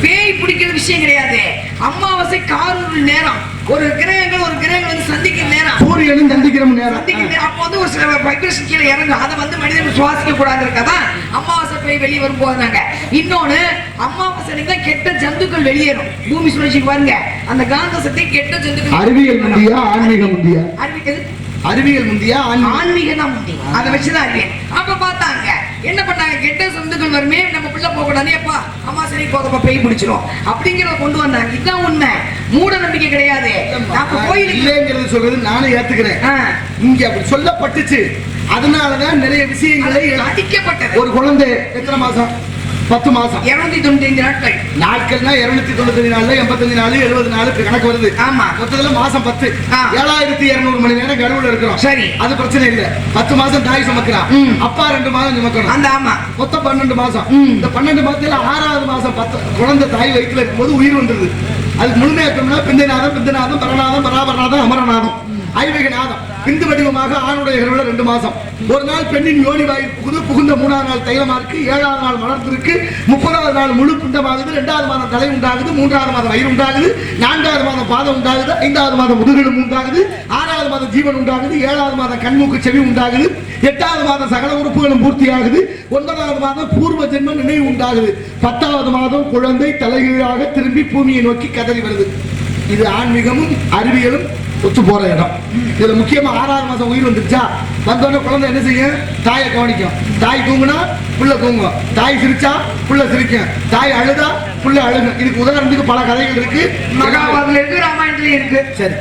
பேய் பிடிக்கிற விஷயம் கிடையாது. அமாவாசை காரூர் நேரம், ஒரு கிரகங்கள் வந்து சந்திக்கிற நேரம், சூரியனும் சந்திக்கிற நேரம். அப்போ வந்து ஒரு சில வைப்ரேஷன் கீழே இறங்கும், அதை வந்து மனிதன் சுவாசிக்க கூடாது இருக்கதான் அமாவாசை பேய் வெளியே வரும் போதாங்க. இன்னொன்னு, அமாவாசை தான் கெட்ட ஜந்துக்கள் வெளியேறும். பூமி சுழற்சிக்கு பாருங்க, அந்த காந்த சக்தி கெட்ட ஜந்துக்கள். அறிவியல் முந்தியா ஆன்மீகம் முந்தியா? அறிவியல் முந்தியா ஆன்மீகம் தான் முந்தி. அதை வச்சுதான் அறிவியல். அப்ப பார்த்தாங்க என்ன பண்ணாங்க, கெட்ட சொந்துக்கள் வருமே, நம்ம பிள்ளை போக கூடாது, எப்பா அம்மா சரி போதப்ப பேய் பிடிச்சிரும் அப்படிங்கிறத கொண்டு வந்தாங்க. இதுதான் உண்மை, மூட நம்பிக்கை கிடையாது. கோயில் இல்லைங்கிறது சொல்றது நானும் ஏத்துக்கிறேன். இங்க அப்படி சொல்லப்பட்டுச்சு, அதனாலதான் நிறைய விஷயங்களை அடிக்கப்பட்டது. ஒரு குழந்தை எத்தனை மாசம்? 10 மாசம், 295 நாட்கள். நாட்கள்னா 295 நாள்ல 85 நாள் 70 நாள் கணக்கு வருது. ஆமா, மொத்தத்துல மாசம் 10, 7200 மணி நேரம் கருவுல இருக்கிறோம். சரி, அது பிரச்சனை இல்ல. 10 மாசம் தாய் சுமக்கிறான், அப்பா 2 மாதம் சுமக்கணும். அந்த ஆமா, மொத்தம் 12 மாசம். இந்த 12 மாசத்துல 6வது மாசம் குழந்தை தாய் வயிற்றுல இருக்கும்போது உயிர் வந்துருது. அதுக்கு முழுமையாக்கணும்னா பிந்தநாதம், பரநாதம், பராபரநாதம், அமரநாதம், ஐவகநாதம், பிந்து வடிவமாக ஆணுடைய இரவுல 2 மாசம். ஒரு நாள் பெண்ணின் யோனி வாயில் புகுந்த 3ஆவது நாள் தைலமா இருக்கு, 7வது நாள் மலர்ந்திருக்கு, 30வது நாள் முழு பிண்டமாகுது, 2வது மாதம் தலை உண்டாகுது, 3வது மாதம் வயிறு உண்டாகுது, 4வது மாதம் பாதம் உண்டாகுது, 5வது மாதம் முதுகெலும்பு உண்டாகுது, 6வது மாதம் ஜீவன் உண்டாகுது, 7வது மாதம் கண்மூக்கு செவி உண்டாகுது, 8வது மாதம் சகல உறுப்புகளும் பூர்த்தியாகுது, 9வது மாதம் பூர்வ ஜென்ம நினைவு உண்டாகுது, 10வது மாதம் குழந்தை தலைகீழாக திரும்பி பூமியை நோக்கி கதறி வருது. இது ஆன்மீகமும் அறிவியலும் ஒத்து போற இடம். இதுல முக்கியமா 6வது மாசம் உயிர் வந்துருச்சா, வந்தோடனே குழந்தை என்ன செய்யும்? தாயை கவனிக்கும். தாய் தூங்குனா புள்ள தூங்கும், தாய் சிரிச்சா புள்ள சிரிக்கும், தாய் அழுதா புள்ள அழுகும். இதுக்கு உதாரணத்துக்கு பல கதைகள் இருக்கு, மகாபாரதத்துல இருக்கு, ராமாயணத்துல இருக்கு. சரி.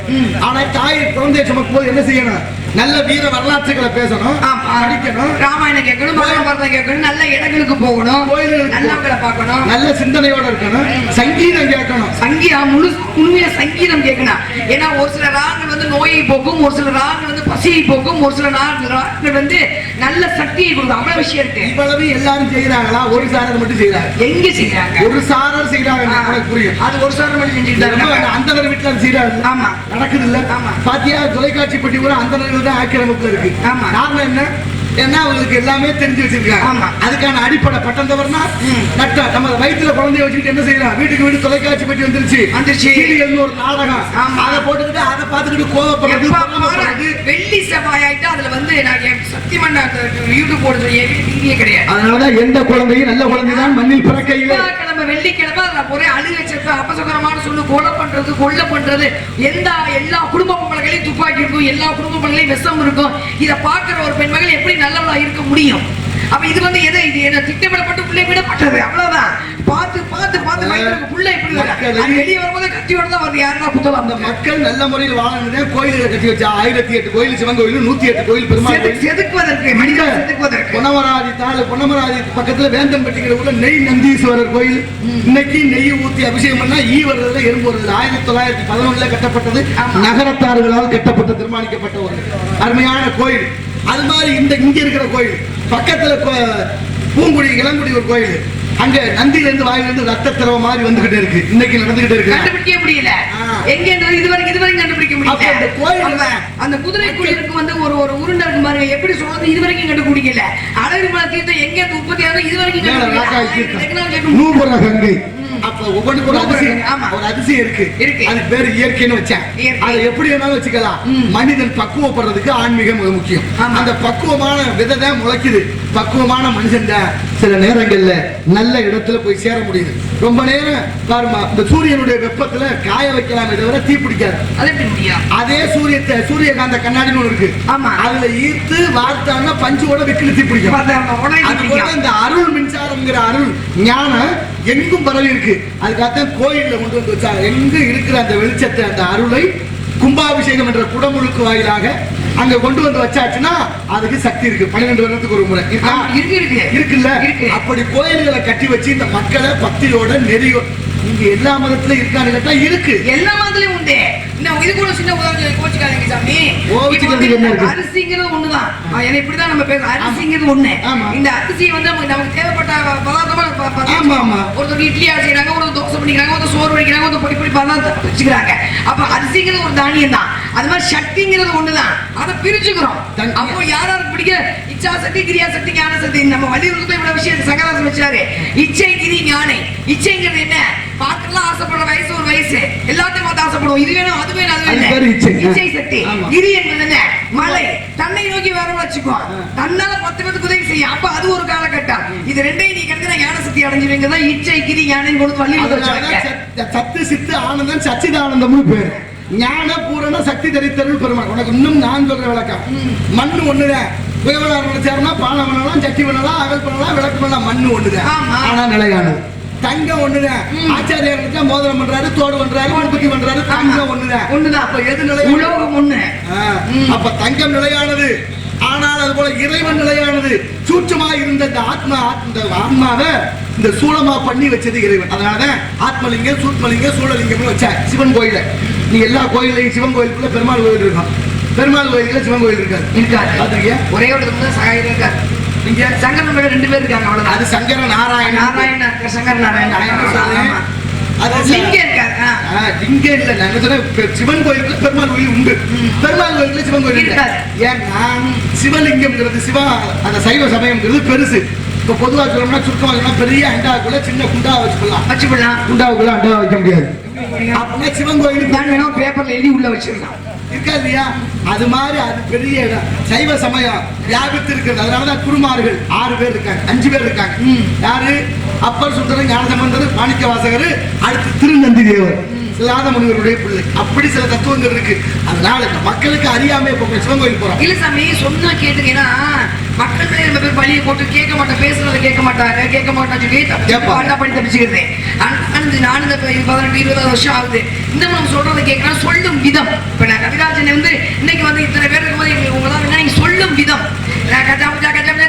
ஆனா தாய் குழந்தையை சுமக்கும் போது என்ன செய்யணும்? நல்ல வீர வரலாற்றுகளை பேசணும், படிக்கணும், ராமாயணம் கேட்கணும், மகாபாரதம் கேட்கணும், நல்ல இடங்களுக்கு போகணும், கோயில்களுக்கு நல்லவங்களை பார்க்கணும், நல்ல சிந்தனையோட இருக்கணும், சங்கீதம் கேட்கணும். சங்கீதம் முழுமையா சங்கீதம் கேட்கணும். ஏன்னா ஒரு சில ராகங்கள் வந்து நோயை போக்கும், ஒரு சில ராகங்கள் வந்து பசியை போக்கும், ஒரு சில ராகங்கள் வந்து நல்ல சக்தியை கொடுக்கும். அவ்வளவு விஷயம் இருக்கு. இவ்வளவு எல்லாரும் செய்யறாங்களா? ஒரு சாரர் மட்டும் செய்யறாங்க. எங்க செய்யறாங்க? ஒரு சாரர் செய்யறாங்க. புரியும். அது ஒரு சாரர் மட்டும் செஞ்சுட்டு அந்த வீட்டுல செய்யறாங்க. ஆமா, நடக்குது இல்ல? பாத்தியா, தொலைக்காட்சி பெட்டி கூட அந்த தான் ஆக்கிரமிப்புல இருக்கு. காரணம் என்ன? ஏன்னா அவங்களுக்கு எல்லாமே தெரிஞ்சு வச்சிருக்காங்க. அதுக்கான அடிப்படை பட்டம் தவறுனா நட்டா நம்ம வயிற்றுல குழந்தைய வச்சுக்கிட்டு என்ன செய்யலாம்? வீட்டுக்கு வீடு தொலைக்காட்சி பெட்டி வந்துருச்சு. ஒரு நாடகம் அதை போட்டுக்கிட்டு அதை பார்த்துக்கிட்டு கோவப்படுறது. வெள்ளி செவ்வாய் ஆயிட்டா அதுல வந்து நான் சத்தியமா யூடியூப் போடுறது டிவியே கிடையாது. அதனாலதான் எந்த குழந்தையும் நல்ல குழந்தைதான் மண்ணில் பிறக்கையில. கிழமை வெள்ளிக்கிழமை ஒரே அழுகை செப்ப அபசகரமான சொல்லு, கொலை பண்றது, கொள்ள பண்றது, எல்லா குடும்ப பொம்பளைகளையும் துப்பாக்கி இருக்கும், எல்லா குடும்ப பொம்பளைகளையும் விஷம் இருக்கும். இதை பார்க்கிற ஒரு பெண்மகள் எப்படி நல்லவளா இருக்க முடியும்? அப்ப இது வந்து எதை இது என்ன திட்டமிடப்பட்டு பிள்ளை விடப்பட்டது, அவ்வளவுதான். பார்த்து பார்த்து பார்த்து பிள்ளை இப்படி வெளியே வரும்போது கத்தியோட தான் வருது. யாருன்னா குத்தலாம். அந்த மக்கள் நல்ல முறையில் வாழணும்னு கோயில்களை கட்டி வச்சா 1008 கோயில், சிவன் கோயில், 108 கோயில், பெருமாள் செதுக்குவதற்கு, மனிதன் செதுக்குவதற்கு. பொன்னமராதி பக்கத்துல வேந்தம்பட்டிங்கிற ஊர்ல நெய் நந்தீஸ்வரர் கோயில். இன்னைக்கு நெய் ஊத்தி அபிஷேகம் பண்ணா ஈ வருதுல எறும்பு வருது. 1911 கட்டப்பட்டது, நகரத்தார்களால் கட்டப்பட்ட தீர்மானிக்கப்பட்ட ஒரு அருமையான கோயில். அது மாதிரி இங்க இருக்கிற கோயில் பக்கத்துல பூங்குடி இளங்குடி ஒரு கோயில். அங்க நந்தியில இருந்து வாயிலிருந்து ரத்த திரவ மாதிரி வந்துகிட்டே இருக்கு. இன்னைக்கு நடந்துகிட்டே இருக்கு. கண்டுபிடிக்க முடியல. எங்க இதுவரைக்கும் கண்டுபிடிக்க முடியல. அந்த கோயில் அந்த குதிரை குழிக்கு வந்து ஒரு உருண்டை இருக்கு பாருங்க. எப்படி சொல்றது? இதுவரைக்கும் கண்டுபிடிக்கல. அழகு மலை தீர்த்தம் எங்க உற்பத்தி ஆகுது இதுவரைக்கும் கண்டுபிடிக்கல. அப்ப ஒவ்வொன்றுக்கு ஒரு அதிசயம் இருக்கு. அது பேரு இயற்கைன்னு வச்சேன். அதை எப்படி வேணாலும் வச்சுக்கலாம். மனிதன் பக்குவப்படுறதுக்கு ஆன்மீகம் மிக முக்கியம். அந்த பக்குவமான விதை தான் முளைக்குது. பக்குவமான மனுஷன் தான் சில நேரங்கள்ல நல்ல இடத்துல போய் சேர முடியுது. ரொம்ப நேரம் பாருமா, இந்த சூரியனுடைய வெப்பத்துல காய வைக்கலாமே தவிர தீ பிடிக்காது. அதே சூரியகாந்த கண்ணாடின்னு ஒண்ணு இருக்கு. அதுல ஈர்த்து வார்த்தான்னா பஞ்சோட விக்கில தீ பிடிக்கும். அதுபோல இந்த அருள் மின்சாரம்ங்கிற அருள் ஞானம் எங்கும் பரவி இருக்கு. அதுக்காகத்தான் கோயில்ல கொண்டு வந்து வச்சாங்க. எங்க இருக்கிற அந்த வெளிச்சத்தை, அந்த அருளை கும்பாபிஷேகம் என்ற குடமுழுக்கு வாயிலாக அங்க கொண்டு வந்து வச்சாச்சுன்னா அதுக்கு சக்தி இருக்கு. 12 வருடத்துக்கு ஒரு முறை இருக்குல்ல. அப்படி கோயில்களை கட்டி வச்சு இந்த மக்களை பக்தியோட நெறியோ. இங்க எல்லா மதத்திலும் இருக்கான்னு கேட்டா இருக்கு. எல்லா மதத்திலும் உண்டு. இது கூட சின்ன உதாரணம் கோச்சுக்காதீங்க சாமி. அரிசிங்கிறது ஒண்ணுதான். ஏன்னா இப்படிதான் நம்ம பேசுறோம். அரிசிங்கிறது ஒண்ணு. இந்த அரிசி வந்து நமக்கு தேவைப்பட்ட பதார்த்தமா ஒருத்தர் இட்லி செய்யறாங்க, ஒரு தோசை பண்ணிக்கிறாங்க, ஒரு சோறு வைக்கிறாங்க, ஒரு பொடி பொடி பதார்த்தம் வச்சுக்கிறாங்க. அப்ப அரிசிங்கிறது ஒரு தானியம் தான். அது மாதிரி சக்திங்கிறது ஒண்ணுதான். அதை பிரிச்சுக்கிறோம். அப்போ யாராருக்கு பிடிக்க இச்சா சக்தி, கிரியா சக்தி, ஞான சக்தி. நம்ம வலியுறுத்த இவ்வளவு விஷயம் சங்கராசன் வச்சாரு. இச்சை, கிரி, ஞானை. இச்சைங்கிறது என்ன? பார்க்கலாம் ஆசைப்படுற வயசு ஒரு வயசு, எல்லாத்தையும் பார்த்து ஆசைப்படுவோம். இது வேணும் அது வேணும் அது வேணும். இச்சை சக்தி. கிரி என்பது என்ன? மலை. தன்னை நோக்கி வர வச்சுக்குவோம். தன்னால 10 பேருக்கு உதவி செய்யும். அப்ப அது ஒரு காலகட்டம். இது ரெண்டையும் நீ கிடைச்சா ஞான சக்தி அடைஞ்சுவீங்க. இச்சை, கிரி, ஞானை கொடுத்து வள்ளி சத்து சித்து ஆனந்தம் சச்சிதானந்தம்னு பேரு. ஞான பூரண சக்தி தரித்தருள் பெருமாள். உனக்கு இன்னும் நான் சொல்ற விளக்கம். மண்ணு ஒண்ணுதான். புயவனார் நினைச்சாருன்னா பாலம் பண்ணலாம், சட்டி பண்ணலாம், அகல் பண்ணலாம், விளக்கு பண்ணலாம். மண்ணு ஒண்ணுதான். ஆனா நிலையானது. தங்கம் ஒண்ணுதான். ஆச்சாரியார் நினைச்சா மோதிரம் பண்றாரு, தோடு பண்றாரு, உற்பத்தி பண்றாரு. தங்கம் ஒண்ணுதான். அப்ப எது நிலை? உலோகம் ஒண்ணு. அப்ப தங்கம் நிலையானது. ஆனால் அது போல இறைவன் நிலையானது. சூட்சமா இருந்த இந்த ஆத்மாவை இந்த சூலமா பண்ணி வச்சது இறைவன். அதனாலதான் ஆத்மலிங்கம், சூட்மலிங்கம், சூழலிங்கம்னு வச்சா. சிவன் கோயில நீ எல்லா கோயிலையும் சிவன் கோயிலுக்குள்ள பெருமாள் கோயில் இருக்கும். பெருமாள் கோயிலுக்குள்ள சிவன் கோயில் இருக்காது. ஒரே ஒரு சகாயம் இருக்காது. இங்க சங்கரன் 2 பேர் இருக்காங்க. அவ்வளவுதான். அது சங்கர நாராயண சங்கர நாராயண. லிங்கம் இல்ல. நான் சொன்னேன் சிவன் கோயிலுக்குள்ள பெருமாள் கோயில் உண்டு. பெருமாள் கோயிலுக்குள்ள சிவன் கோயில் இருக்காது. ஏன்னா சிவலிங்கம்ங்கிறது சிவா அந்த சைவ சமயம்ங்கிறது பெருசு. இப்ப பொதுவா சொல்லணும்னா சுருக்கமா சொன்னா பெரிய அண்டாவுக்குள்ள சின்ன குண்டா வச்சுக்கலாம். குண்டாவுக்குள்ள அண்டா வைக்க முடியாது. அப்படின்னா சிவன் கோயிலுக்கு தான் வேணும். பேப்பர்ல எழுதி உள்ள வச்சிருக்கான் இருக்கா இல்லையா? அது மாதிரி அது பெரிய இடம். சைவ சமயம் வியாபித்து இருக்கிறது. அதனாலதான் குருமார்கள் 6 பேர் இருக்காங்க, 5 பேர் இருக்காங்க. யாரு? அப்பர் சுந்தரர், ஞானசம்பந்தர், மாணிக்க வாசகர், அடுத்து திருநந்தி தேவர். சிலாத முனிவருடைய பிள்ளை. அப்படி சில தத்துவங்கள் இருக்கு. அதனால இந்த மக்களுக்கு அறியாம இப்ப சிவன் கோயில் போறோம். இல்ல சாமி சொன்னா கேட்டுங்கன்னா மக்கள் நம்ம பேர் பழியை போட்டு கேட்க மாட்டேன், பேசுறதை கேட்க மாட்டான்னு சொல்லி பண்ணி தப்பிச்சுக்கிறது. நானும் இந்த 18-20 வருஷம் ஆகுது. இந்த நம்ம சொல்றதை கேட்கலாம். சொல்லும் விதம். இப்ப நான் கவிராஜனை வந்து இன்னைக்கு வந்து இத்தனை பேர் இருக்கும்போது உங்களால நீங்க சொல்லும் விதம்.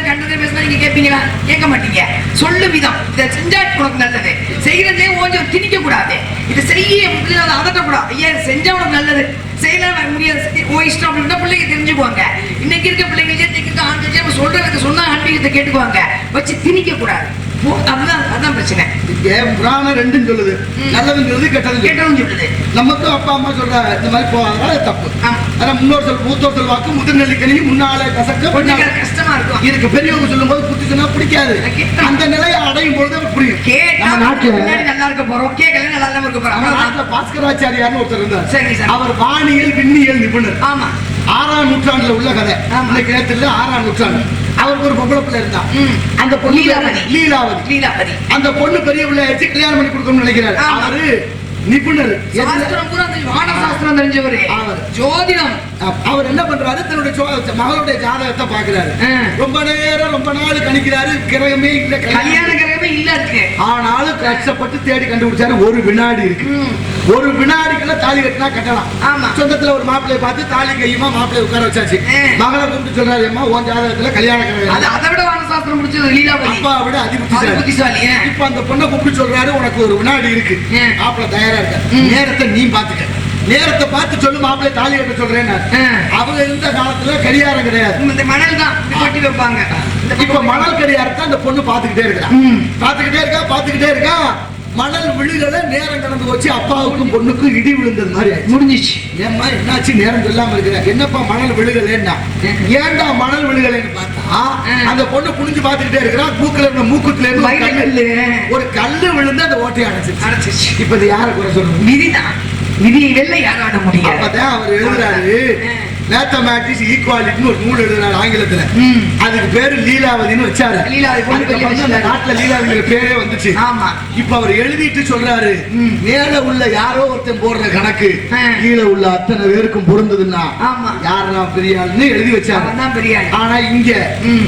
கண்டதை பேசினா நீங்க கேட்பீங்களா? கேட்க மாட்டீங்க. சொல்லும் விதம். இதை செஞ்சா உனக்கு நல்லது, செய்யறதே கொஞ்சம் திணிக்க கூடாது, இதை செய்ய முடியாத அதட்டக்கூடாது. ஐயா செஞ்சா உனக்கு நல்லது, செய்யலாம் முடியாது, ஓ இஷ்டம் அப்படின்னா பிள்ளைங்க தெரிஞ்சுக்குவாங்க. இன்னைக்கு இருக்க பிள்ளைங்களே இன்னைக்கு ஆண்டு சொல்றதுக்கு சொன்னா ஆன்மீகத்தை கேட்டுக்குவாங்க, வச்சு திணிக்க கூடாது. அதான் பிரச்சனை. புராணம் ரெண்டும் சொல்லுது, நல்லதும் சொல்லுது, கெட்டதும் சொல்லுது. நமக்கும் அப்பா அம்மா சொல்ற இந்த மாதிரி போவாங்க, தப்பு. ஆனா முன்னோர் மூத்தோர் சொல்வாக்கு முதிர்நெல்லிக்கணியும் முன்னாலே கசக்க கஷ்டமா இருக்கும். இதுக்கு பெரியவங்க சொல்லும் போது புத்தி சொன்னா பிடிக்காது. அந்த நிலையை அடையும் பொழுது புரியும். நல்லா இருக்க போறோம், கேட்கல நல்லா இருக்க போறோம். நாட்டுல பாஸ்கராச்சாரியார்னு ஒருத்தர் இருந்தார். அவர் வானியல் விண்ணியல் நிபுணர். ஆமா, 6ஆம் நூற்றாண்டுல உள்ள கதை. இன்னைக்கு நேரத்துல 6ஆம் நூற்றாண்டு. அவருக்கு ஒரு பொம்பளை பிள்ளை இருந்தா. அந்த பொண்ணு லீலாவதி. அந்த பொண்ணு பெரிய பிள்ளை வச்சு கல்யாணம் பண்ணி கொடுக்கணும்னு நினைக்கிறாரு. அவரு நிபுணர், சாஸ்திரம் தெரிஞ்சவர், ஜோதிடம். அவர் என்ன பண்றாரு, தன்னுடைய மகளுடைய ஜாதகத்தை பாக்குறாரு. ரொம்ப நாள் கணிக்கிறாரு. கிரகமே இல்ல, கல்யாண கிரகமே இல்ல இருக்கு. ஆனாலும் கஷ்டப்பட்டு தேடி கண்டுபிடிச்சாரு. ஒரு வினாடி இருக்கு. ஒரு வினாடிக்குள்ள தாலி கட்டினா கட்டலாம். சொந்தத்துல ஒரு மாப்பிள்ளைய பார்த்து தாலி கையுமா மாப்பிள்ளைய உட்கார வச்சாச்சு. மகளை கூப்பிட்டு சொல்றாரு, அம்மா உன் ஜாதகத்துல கல்யாண கிரகம். அதை விட வானசாஸ்திரம் முடிச்சது லீலாவதி. அப்பா விட அதிபுத்திசாலி. இப்ப அந்த பொண்ணை கூப்பிட்டு சொல்றாரு, உனக்கு ஒரு வினாடி இருக்கு, மாப்பிள்ளை தயாரா இருக்க, நேரத்தை நீ பாத்துக்க, நேரத்தை பார்த்து சொல்லு, மாப்பிள்ளை தாலி கட்ட சொல்றேன். அவங்க இருந்த காலத்துல கடியாரம் கிடையாது, இந்த மணல் தான் கட்டி வைப்பாங்க. இப்ப மணல் கடியாரத்தை அந்த பொண்ணு பாத்துக்கிட்டே இருக்கா. மணல் விழுகல, நேரம் கடந்து போச்சு. அப்பாவுக்கும் பொண்ணுக்கும் இடி விழுந்தது மாதிரி முடிஞ்சிச்சு. ஏம்மா என்னாச்சு, நேரம் சொல்லாம இருக்கிற, என்னப்பா மணல் விழுகலன்னா, ஏன்டா மணல் விழுகலன்னு பார்த்தா அந்த பொண்ணு குனிஞ்சு பாத்துக்கிட்டே இருக்கிறா. மூக்குல இருந்த மூக்குத்துல இருந்து ஒரு கல்லு விழுந்து அந்த ஓட்டையை அடைச்சிச்சு. இப்ப இது யாரை குறை சொல்றது? விதிதான். விதியை வெல்ல யாராட முடியும். அப்பதான் அவர் எழுதுறாரு, மேத்தமேட்டிக்ஸ் ஈக்குவாலிட்டின்னு ஒரு நூல் எழுதுறாரு ஆங்கிலத்துல. அதுக்கு பேரு லீலாவதினு வச்சாரு. நாட்டுல லீலாவதிங்கிற பேரே வந்துச்சு. இப்ப அவர் எழுதிட்டு சொல்றாரு, மேல உள்ள யாரோ ஒருத்தன் போடுற கணக்கு கீழே உள்ள அத்தனை பேருக்கும் பொருந்ததுன்னா யாரா பெரியாள்னு எழுதி வச்சாரு. ஆனா இங்க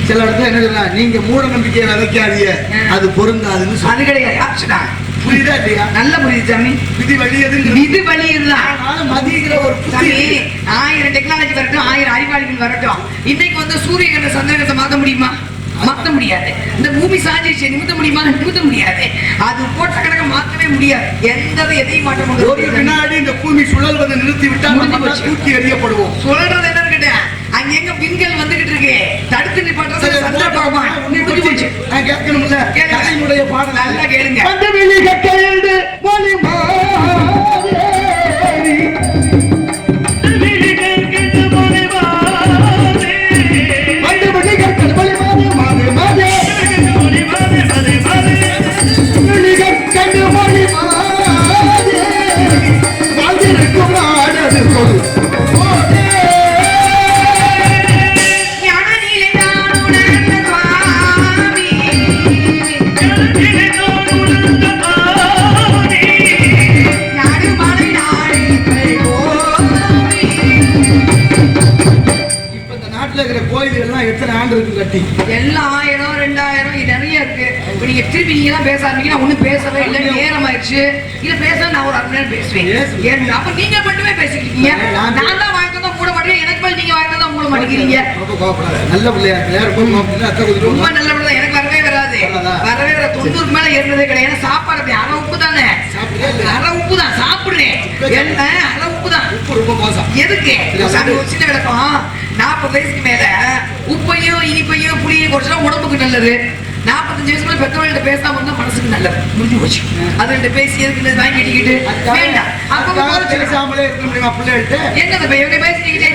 சில இடத்துல என்ன சொல்ற, நீங்க மூட நம்பிக்கையை விதைக்காதீங்க, அது பொருந்தாதுன்னு. அது கிடையாது. புரியுதா இல்லையா? நல்ல புரியுது சாமி. விதி வழியது, விதி வழியுதுதான். மதிங்கிற ஒரு 1000 டெக்னாலஜி வரட்டும், 1000 அறிவாளிகள் வரட்டும், இன்னைக்கு வந்து சூரியன் சந்திரகத்தை மாத்த முடியுமா? மாத்த முடியாது. இந்த பூமி சாஞ்சிச்சு, நிமித்த முடியுமா? நிமித்த முடியாது. அது போட்ட கணக்க மாற்றவே முடியாது. எதையும் மாற்ற முடியாது. ஒரு வினாடி இந்த பூமி சுழல்வதை நிறுத்தி விட்டா தூக்கி எறியப்படுவோம். சுழல்றது என்ன இருக்கட்ட, அங்க எங்க விண்கள் வந்துகிட்டு இருக்கு, தடுத்து நிப்பாட்டுறது சந்திர பகவான். நான் கேட்கணும்ல, கதையினுடைய பாடல் நல்லா கேளுங்க. எத்தனை ஆண்டு இருக்கு கட்டி? எல்லாம் 1000 2000 நிறைய இருக்கு. இப்ப நீங்க திருப்பி நீங்க தான் பேச ஆரம்பிக்க, நான் ஒண்ணும் பேசவே இல்லை, நேரம் ஆயிடுச்சு. இல்ல பேச நான் ஒரு 1/2 நேரம் பேசுவேன். அப்ப நீங்க மட்டுமே பேசிக்கிட்டீங்க. நான் தான் வாய்க்கு தான் மூட மாட்டேன், எனக்கு மேல நீங்க வாய்க்கு தான் மூட மாட்டேங்கிறீங்க. நல்ல பிள்ளையா ரொம்ப நல்ல பிள்ளை. எனக்கு வரவே வராது, வரவே வர 90க்கு மேல ஏறினதே கிடையாது. சாப்பாடு அரை உப்பு தானே, அரை உப்பு தான் சாப்பிடுறேன். என்ன அரை உப்பு தான். உப்பு ரொம்ப மோசம். எதுக்கு? சின்ன விளக்கம், 40 வயசுக்கு மேல உப்பையும் இனிப்பையும் புளியையும் குறைச்சா உடம்புக்கு நல்லது. 45 வயசு மேல பெற்றோர்கள்ட்ட பேசாம இருந்தா மனசுக்கு நல்லது. முடிஞ்சு போச்சு. அதுகிட்ட பேசி எதுக்கு வாங்கி கட்டிக்கிட்டு வேண்டாம். அப்ப பேசாமலே இருக்க முடியுமா பிள்ளைகிட்ட? என்ன பேசிக்கிட்டே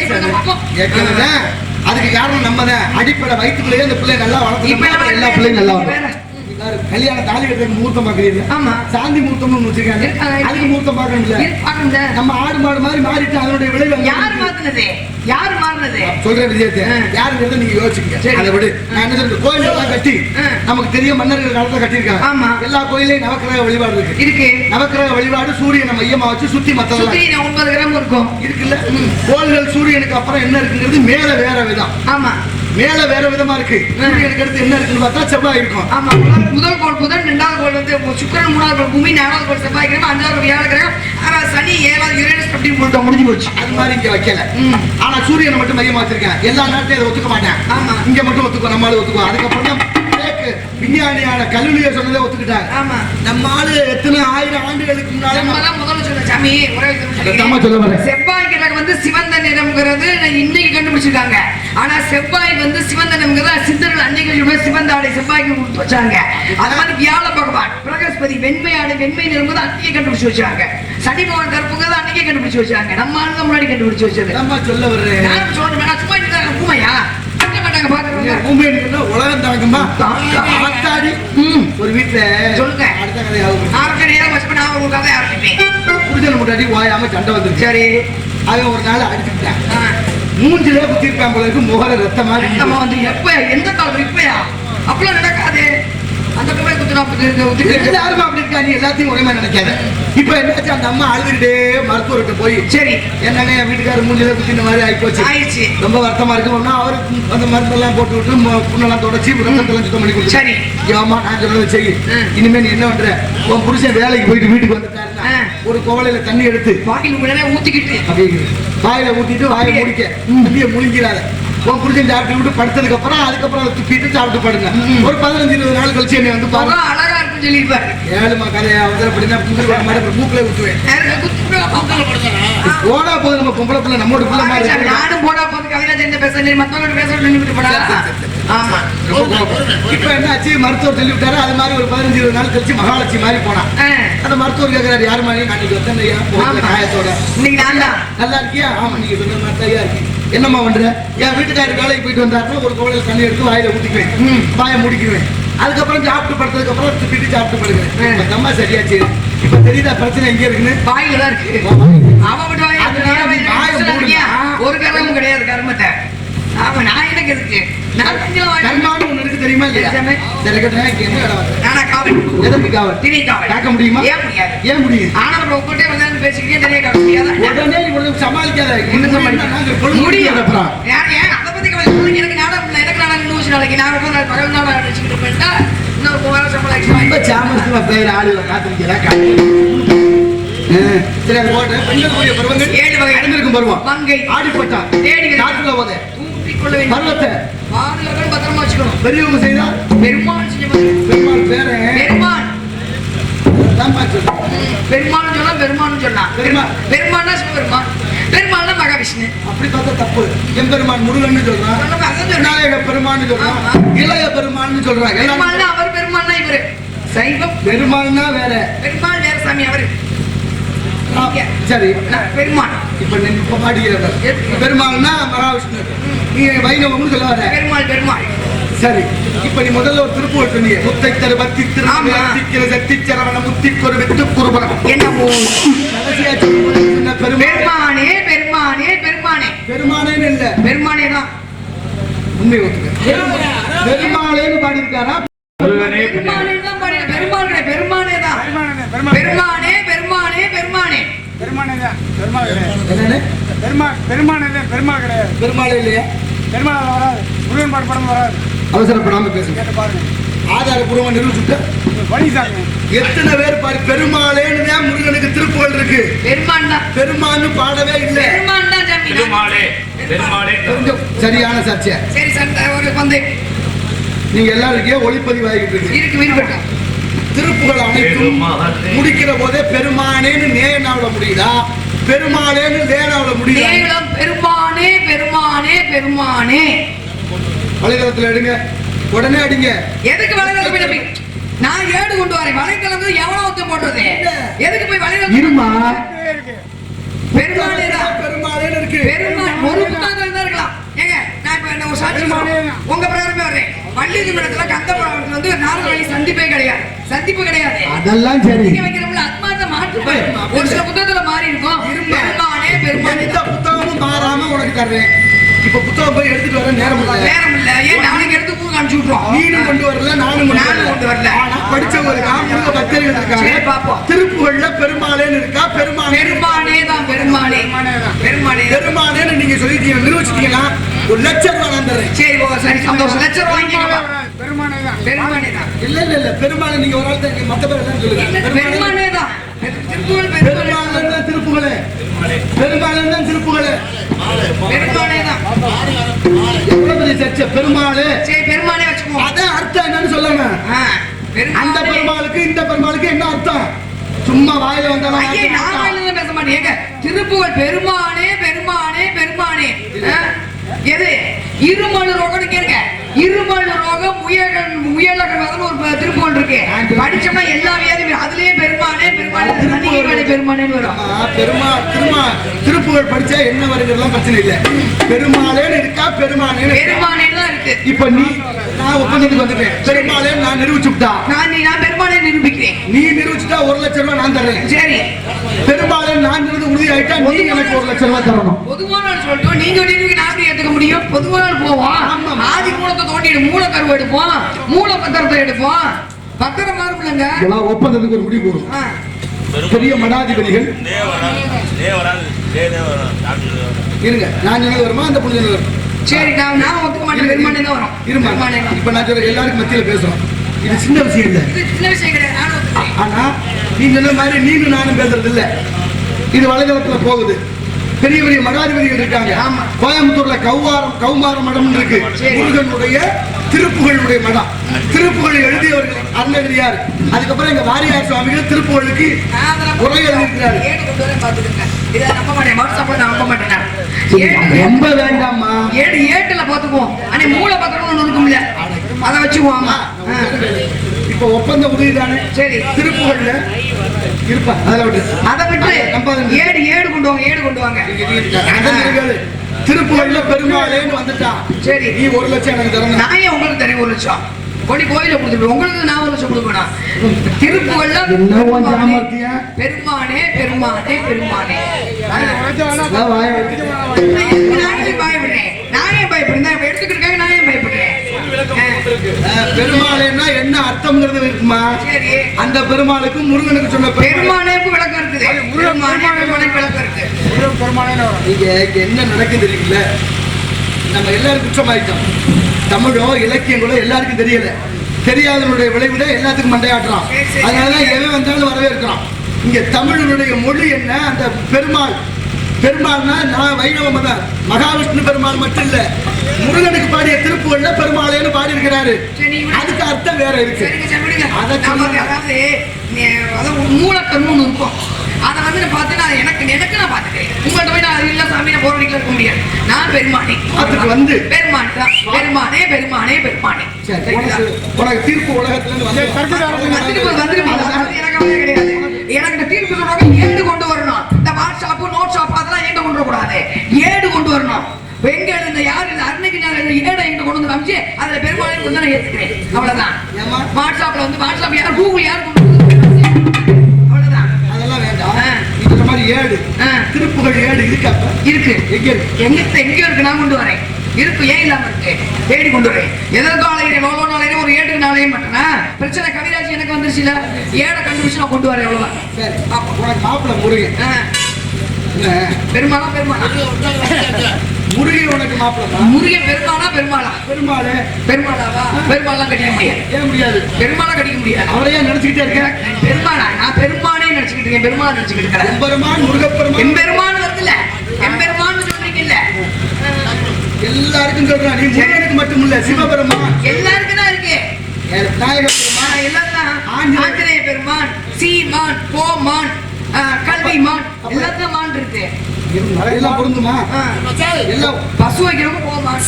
அதுக்கு காரணம் நம்ம தான். அடிப்படை வயிற்றுக்குள்ளேயே அந்த பிள்ளை நல்லா வளர்த்து எல்லா பிள்ளையும் நல்லா வரும். கல்யாண தாலி கட்டுறதுக்கு முகூர்த்தம் பாக்குறீங்க. ஆமா. சாந்தி முகூர்த்தம்னு ஒண்ணு வச்சிருக்காங்க. அதுக்கு முகூர்த்தம் பாக்கணும்ல. பாக்கணும்ல. நம்ம ஆடு மாடு மாதிரி மாறிட்டு அதனுடைய விளைவு யார் மாத்துனது? யார் மாறினது? சொல்ற விஷயத்தை யாருங்கிறத நீங்க யோசிச்சுங்க. அதை விட நான் என்ன சொல்றேன், கோயில் எல்லாம் கட்டி நமக்கு தெரிய மன்னர்கள் காலத்துல கட்டியிருக்காங்க. ஆமா. எல்லா கோயிலையும் நவக்கிரக வழிபாடு இருக்கு. நவக்கிரக வழிபாடு சூரியனை மையமா வச்சு சுத்தி மத்ததெல்லாம் 9 கிராம் இருக்கும் இருக்குல்ல. கோள்கள் சூரியனுக்கு அப்புறம் என்ன இருக்குங்கிறது மேல வேற விதம். ஆமா. மேல வேற விதமா இருக்கு. சூரியனுக்கு அடுத்து என்ன இருக்குன்னு பார்த்தா செவ்வாய் இருக்கும். ஆமா. முதல் கோள் புதன், 2வது கோள் வந்து சுக்கிரன், 3வது கோள் பூமி, 4வது கோள் செவ்வாய் கிரகம், 5வது வியாழ கிரகம், 6வது சனி, 7வது யுரேனஸ் அப்படின்னு போட்டு முடிஞ்சு போச்சு. அது மாதிரி இங்க வைக்கல. ஆனா சூரியனை மட்டும் மையமா வச்சிருக்கேன். எல்லா நாட்டிலும் அதை ஒத்துக்க மாட்டேன். ஆமா. இங்க மட்டும் ஒத்துக்கோ, நம்மளால ஒத்துக்கோ. அதுக்கப்புறம் தான் விஞ்ஞானியான கல்லூரியை சொன்னதை ஒத்துக்கிட்டாங்க. ஆமா. நம்ம ஆளு எத்தனை 1000 ஆண்டுகளுக்கு முன்னால முதல்ல சொன்ன சாமி ஒரே செவ்வாய் கிரகம் வந்து சிவந்த நிறம்ங்கிறது இன்னைக்கு கண்டுபிடிச்சிருக்காங்க. ஆனா செவ்வாய் வந்து சிவந்த நிறம்ங்கிறது சித்தர்கள் அன்னைக்கு சிவந்த ஆடை செவ்வாய்க்கு கொடுத்து வச்சாங்க. அது மாதிரி வியாழ பகவான் பிரகஸ்பதி வெண்மை ஆடை வெண்மை நிறம்ங்கிறது அன்னைக்கே கண்டுபிடிச்சு வச்சாங்க. சனி பகவான் கருப்புங்கிறது அன்னைக்கே கண்டுபிடிச்சு வச்சாங்க. நம்ம ஆளுங்க முன்னாடி கண்டுபிடிச்சு வச்சது. நம்ம சொல்ல வர்றேன். நான் சொல்றேன் சும்மா இருக்காங்க பூமையா உலகம் தாங்குமா ஒரு வீட்டுல சொல்லுங்க. அடுத்த கதையாவது புரிஞ்சல் முன்னாடி வாயாம சண்டை வந்துருச்சு. சரி, அவன் ஒரு நாள் அடிச்சுட்டான். மூஞ்சிலே குத்திருப்பான் போல இருக்கு. முகர ரத்தமா வந்து எப்ப எந்த காலம் இப்பயா அப்பெல்லாம் நடக்காது. அந்த எல்லாருமே அப்படி இருக்கா. நீ எல்லாத்தையும் ஒரே மாதிரி நினைக்காத. இப்ப என்னாச்சு, அந்த அம்மா அழுதுகிட்டே மருத்துவர்கிட்ட போய் சரி என்னங்க என் வீட்டுக்காரர் மூஞ்சில குத்தி இந்த மாதிரி ஆயிப்போச்சு, ரொம்ப வருத்தமா இருக்கு. அவரு அந்த மருந்தெல்லாம் போட்டு விட்டு புண்ணெல்லாம் தொடச்சி ரத்தத்தெல்லாம் சுத்தம் பண்ணி கொடுத்து சரி ஏமா நான் சொல்றது செய்ய. இனிமே நீ என்ன பண்ற, உன் புருஷன் வேலைக்கு போயிட்டு வீட்டுக்கு வந்துட்டாருன்னா ஒரு கோவலையில தண்ணி எடுத்து வாயில ஊத்திக்கிட்டு வாயில ஊத்திட்டு வாயை முடிக்க தண்ணியை முழுங்கிறாத. உன் புரிஞ்சு சாப்பிட்டு விட்டு படுத்ததுக்கு அப்புறம் அதுக்கப்புறம் துப்பிட்டு சாப்பிட்டு படுங்க. ஒரு 15-20 நாள் கழிச்சு என்னை வந்து பாருங்க. அழகா இருக்கும் சொல்லிருப்பாரு. ஏழுமா கதையா அவசரப்படினா மூக்கில ஊத்துவேன். போனா போது நம்ம பொம்பளை பிள்ளை நம்மோட பிள்ளை மாதிரி. நானும் போனா போது கவிதை செஞ்ச பேச மத்தவங்க பேச சொல்லிவிட்டு போடா. ஆமா. இப்ப என்னாச்சு, மருத்துவர் சொல்லி விட்டாரு. அது மாதிரி ஒரு 15-20 நாள் கழிச்சு மகாலட்சுமி மாதிரி போனா. அந்த மருத்துவர் கேட்கிறாரு, யாரு மாதிரி நான் இன்னைக்கு வந்தேன் காயத்தோட. இன்னைக்கு நான் தான் நல்லா இருக்கியா? ஆமா, நீங்க சொன்ன மாதிரி தான் இருக்கு. என்னம்மா பண்ற? என் வீட்டுக்காரர் வேலைக்கு போயிட்டு வந்தாருன்னா ஒரு கோவிலில் தண்ணி எடுத்து வாயில ஊத்திக்குவேன், வாயை முடிக்குவேன். அதுக்கப்புறம் சாப்பிட்டு படுத்ததுக்கு அப்புறம் துப்பிட்டு சாப்பிட்டு படுக்கிறேன். அம்மா சரியாச்சு. இப்ப தெரியுதா பிரச்சனை எங்க இருக்குன்னு? வாயில தான் இருக்கு. ஒரு கர்மம் கிடையாது கர்மத்தை. ஆமா, நான் எனக்கு இருக்கு. கர்மான்னு ஒண்ணு இருக்கு தெரியுமா இல்லையா? சரி என்ன இடம் காவல்? எதற்கு காவல்? திணை காவல். கேட்க முடியுமா? ஏன் முடியாது? ஏன் முடியும்? ஆனா உங்ககிட்ட வந்து பேசிக்கிட்டே திணை காவல் முடியாது. உடனே நீ சமாளிக்காத. என்ன சமாளிக்க முடியும்? ஏன் அதை பத்தி எனக்கு நாடகம் இல்லை. எனக்கு நாடகம் 2 நாளைக்கு நான் பகல் நாடகம் வச்சுக்கிட்டு போயிட்டா இன்னொரு 3 வாரம் சம்பளம் சாமத்துவ பேர் ஆளுல காத்திருக்கிறா. சரி, அது போட்டு பெண்களுக்குரிய பருவங்கள் 7 வகை அடைந்திருக்கும் பருவம். மங்கை, ஆடிப்பட்டா, தேடி காட்டுல போத பருவத்தை பாதுகாப்பு பத்திரமா வச்சுக்கணும். பெரியவங்க செய்தா பெருமாள் செஞ்ச மாதிரி. பெருமாள் பேரு பெருமாள் பெருமாள் சொன்னா பெருமாள் சொன்னா பெருமாள்னா சிவபெருமான், பெருமாள்னா மகாவிஷ்ணு. அப்படி பார்த்தா தப்பு. எம்பெருமான் முருகன் சொல்றான், விநாயக பெருமான் சொல்றான், இளைய பெருமான் சொல்றாங்க. பெருமாள்னா அவர், பெருமாள்னா இவரு. சைவம் பெருமாள்னா வேற, பெருமாள் வேற சாமி அவரு. சரி, பெருமாள் இப்ப இப்ப பாடிக்கிறவர் பெருமாள்னா மகாவிஷ்ணு. நீ வைணவம்னு சொல்ல வர பெருமாள். பெருமாள் சரி. இப்ப நீ முதல்ல ஒரு திருப்புகழ் சொன்னீங்க, முத்தை தரு பத்தி திருத்திக்கிற சக்தி சரவண முத்திக்கு ஒரு வித்து குருபரம். என்னமோ பெருமானே பெருமானே பெருமானே பெருமானேன்னு இல்ல, பெருமானே தான் உண்மை ஒத்துக்க. பெருமாளேன்னு பாடி இருக்காரா? பெருமானே தான் பாடி. பெருமானே பெருமானே தான் பெருமானே பெருமானே பெருமானே பெருமானே தான். பெருமாள் கிடையாது. பெருமானே தான். பெருமாள் கிடையாது. பெருமாளே இல்லையா? பெருமாள் வராது. முருகன் பாட்டு படம் வராது. அவசரப்படாம பேசுங்க. ஆதாரப்பூர்வமா நிரூபிச்சுட்ட வழி சாங்க. எத்தனை பேர் பாரு பெருமாளேன்னு தான் முருகனுக்கு திருப்புகழ் இருக்கு. பெருமாள் தான். பெருமாள்னு பாடவே இல்லை. பெருமாள் தான் ஜாமி. பெருமாளே பெருமாளே கொஞ்சம் சரியான சர்ச்சை. சரி சார், ஒரு வந்து நீங்க எல்லாரும் ஒளிப்பதிவு ஆகிட்டு இருக்கு. வீடு திருப்புகள் அனைத்தும் முடிக்கிற போதே பெருமானேன்னு நேனாவில முடியுதா, பெருமாளேன்னு லேனாவில முடியுதா? பெருமானே பெருமானே பெருமானே வலைதளத்துல எடுங்க, உடனே அடிங்க. எதுக்கு வலைதளம்? நான் ஏடு கொண்டு வரேன். வலைதளம் எவனோ ஒருத்தன் போடுறது. எதுக்கு போய் வலைதளம்? இருமா, பெருமாளே பெருமாளேன்னு இருக்கு. பெருமாள் ஒரு புத்தகத்துல தான் இருக்கலாம். ஏங்க நான் இப்ப ஒரு சாட்சி உங்க பிரகாரமே வர்றேன். வள்ளிது மடத்துல கந்தபுரத்துல வந்து நார்வழி சந்திப்பே கிடையாது. சந்திப்பு கிடையாது. அதெல்லாம் சரி. நீங்க வைக்கிறோம்ல அத்மார்த்த மாற்று ஒரு சில புத்தகத்துல மாறி இருக்கும். பெருமானே பெருமானே எந்த புத்தகமும் மாறாம உனக்கு தர்றேன். இப்ப புத்தகம் போய் எடுத்துட்டு வர நேரம் இல்ல. நேரம் இல்ல. ஏன் நாளைக்கு எடுத்து பூ காமிச்சு விட்டுறோம். நீனும் கொண்டு வரல, நானும் கொண்டு வரல. ஆனா படிச்சவங்களுக்கு முருக பக்தர்கள் இருக்காங்க. சரி பாப்போம். திருப்புகள்ல பெருமாளேன்னு இருக்கா? பெருமாளே தான் பெருமாளே. பெருமாளேன்னு நீங்க சொல்லிட்டீங்க, நிரூபிச்சிட்டீங்கன்னா ஒரு லட்சம் ரூபாய் நான் தரேன். சரி சரி சந்தோஷம். லட்சம் வாங்கிக்கோங்க. பெருமானே தான். பெருமானே தான். இல்ல பெருமாளே நீங்க ஒரு ஆள் தான், மத்த பேர் எல்லாம் சொல்லுங்க. பெருமானே தான். திருப்புகழ் பெருமாளே தான் திருப்புகழே. பெருமாளே தான் திருப்புகழே. பெருமானே தான். எவ்வளவு பெரிய சர்ச்சை. பெருமாளே. சரி பெருமானே வச்சுக்குவோம். அதான் அர்த்தம் என்னன்னு சொல்லுங்க. அந்த பெருமாளே. பெருமாளுக்கு இந்த பெருமாளுக்கு என்ன அர்த்தம்? சும்மா வாயில வந்தாலும் ஐயே நான் வாயில பேச மாட்டேங்க. திருப்புகழ் பெருமானே பெருமானே பெருமானே. எது இருமல் ரோகம் கேளுங்க. இருமல் ரோகம் முயலகன் ஒரு திருப்புகழ் இருக்கு. படிச்சோம்னா எல்லா வியாதியும் அதுலயே பெருமானே பெருமானே பெருமானேன்னு வரும். திருப்புகழ் படிச்சா என்ன வருகிறதுலாம் பிரச்சனை இல்ல. பெருமாளேன்னு இருக்கா? பெருமானேன்னு தான் இருக்கு. இப்ப நான் ஒப்பந்தத்துக்கு வந்துட்டேன். பெருமாளே நான் நிரூபிச்சுட்டா. நான் பெருமானே நிரூபிக்கிறேன். நீ நிரூபிச்சுட்டா 1 லட்சம் ரூபாய் நான் தரேன். சரி பெருமாளே நான் உறுதி ஆயிட்டா நீ எனக்கு 1 லட்சம் ரூபாய் தரணும். பொதுவான சொல்லிட்டோம். நீங்க நான் எப்படி ஏத்துக்க முடியும்? பொதுவான போவோம். ஆதி மூலத்தை தோண்டிடு மூலக்கருவை எடுப்போம். மூல பத்திரத்தை எடுப்போம். பத்திரம் மாறும்லங்க. இதெல்லாம் ஒப்பந்தத்துக்கு ஒரு முடிவு வரும். பெரிய மடாதிபதிகள் இருங்க. நான் சொன்னது வருமா? அந்த புனித வரும். சரி நான் ஒத்துக்க மாட்டேன். பெருமானே தான் வரும். பெருமானே. இப்ப நான் சொல்ற எல்லாருக்கும் மத்தியில பேசுறோம். இது சின்ன விஷயம் இல்ல. இது சின்ன விஷயம் கிடையாது. நானும் ஒத்துக்கிறேன். ஆனா நீ சொன்ன மாதிரி நீனும் நானும் பேசுறது இல்ல. இது வலைதளத்துல போகுது. பெரிய பெரிய மடாதிபதிகள் இருக்காங்க. கோயம்புத்தூர்ல கௌமார மடம் இருக்கு. முருகனுடைய திருப்புகளுடைய மடம். திருப்புகள் எழுதியவர்கள் அருணகிரியார். அதுக்கப்புறம் எங்க வாரியார் சுவாமிகள் திருப்புகளுக்கு உரை எழுதியிருக்கிறார். ரொம்ப வேண்டாமா? ஏட்டுல பாத்துக்குவோம். ஆனா மூல பத்திரம் ஒண்ணு இருக்கும்ல, அதை வச்சுக்குவோம். இப்ப ஒப்பந்த உறுதி தானே? சரி. திருப்புகள்ல இருப்பா. அதை விட்டு ஏடு கொண்டு வாங்க. திருப்புகள்ல பெருமாளேன்னு வந்துட்டா. சரி நீ 1 லட்சம் எனக்கு தரணும். நான் ஏன் உங்களுக்கு தரேன் 1 லட்சம்? கொடி கோயில கொடுத்துட்டு உங்களுக்கு நான் 1 லட்சம் கொடுக்கணும். திருப்புகள்ல பெருமானே பெருமானே பெருமானே. நானே பயப்படுறேன். எடுத்துக்கிட்டு நானே பயப்படுறேன். பெருமாளேன்னா என்ன அர்த்தம்ங்கிறது இருக்குமா? சரி. அந்த பெருமாளுக்கு முருகனுக்கு சொன்ன பெருமானேக்கு விளக்கம் இருக்குது. பெருமானுக்கு விளக்கம் இருக்கு. நீங்க என்ன நடக்குது தெரியல. நம்ம எல்லாரும் குற்றமாயிட்டோம். தமிழோ இலக்கியங்களோ எல்லாருக்கும் தெரியல. தெரியாதவனுடைய விளைவுல எல்லாத்துக்கும் மண்டையாட்டுறான். அதனாலதான் எவன் வந்தாலும் வரவேற்கிறான். இங்க தமிழனுடைய மொழி என்ன? அந்த பெருமாள்னா நான் வைணவ மதம். மகாவிஷ்ணு பெருமாள் மட்டும் இல்ல, முருகனுக்கு பாடிய திருப்புகள்ல பெருமாளேன்னு பாடி இருக்கிறாரு. அதுக்கு அர்த்தம் வேற இருக்கு. மூலக்கண்ணு இருக்கும். அதை வந்து பார்த்தீங்கன்னா எனக்கு நான் பார்த்துக்கிறேன். உங்கள்கிட்ட போய் நான் இல்ல சாமி நான் போராடிக்கல இருக்க முடியாது. நான் பெருமானே. அதுக்கு வந்து பெருமானே தான். பெருமானே பெருமானே பெருமானே. உனக்கு தீர்ப்பு உலகத்துல கிடையாது. எனக்கு தீர்ப்பு சொல்றாங்க. ஏடு கொண்டு வரணும். இந்த வாட்ஸ்அப் நோட் ஷாப் அதெல்லாம் எங்க கொண்டு வரக்கூடாது. ஏடு கொண்டு வரணும். எங்க எழுந்த யாரு அன்னைக்கு ஏடை எங்க கொண்டு வந்து காமிச்சு அதுல பெருமாளை கொண்டு நான் ஏத்துக்கிறேன். அவ்வளவுதான். வாட்ஸ்அப்ல வந்து வாட்ஸ்அப் யார் கூகுள் யார் கொண்டு அவ்வளவுதான். அதெல்லாம் வேண்டாம். இந்த மாதிரி ஏடு திருப்புகள் ஏடு இருக்கு. இருக்கு. எங்க இருக்கு? நான் கொண்டு வரேன். இருக்கு. ஏன் இல்லாம இருக்கு? தேடி கொண்டு வரேன். எதற்கும் அலைகிறேன். நாளைக்கு ஒரு ஏட்டுக்கு நாளையும் மாட்டேனா பிரச்சனை. கவிராஜ் எனக்கு வந்துருச்சுல. ஏடை கண்டுபிடிச்சு நான் கொண்டு வரேன். அவ்வளவுதான். சரி. உனக்கு மாப்பிள்ள முருகன் பெருமாளா முருகன் உனக்கு மாப்பிள்ள முருகன் பெருமாளா பெருமாளாவா? பெருமாள்லாம் கட்டிக்க முடியாது. ஏன் முடியாது? பெருமாளா கட்டிக்க முடியாது. அவரையே நினைச்சுக்கிட்டே இருக்கேன். பெருமாளா? நான் பெருமானே நினைச்சுக்கிட்டு இருக்கேன். பெருமாளா நினைச்சுக்கிட்டு இருக்கேன். எம்பெருமான் முருகப்பெருமான். எம்பெருமான் வருதுல. எம்பெருமான் சொல்றீங்க இல்ல? எல்லாருக்கும் சொல்றான். நீ முருகனுக்கு மட்டும் இல்ல, சிவபெருமான் எல்லாருக்கும் தான் இருக்கு. நாயக பெருமான் எல்லாம் ஆஞ்சநேய பெருமான், சீமான், கோமான், கல்விமான் எல்லாத்தையும் மான் இருக்கு. எல்லாம் பொருந்துமா? எல்லாம் பசு வைக்கிறவங்க கோமான்,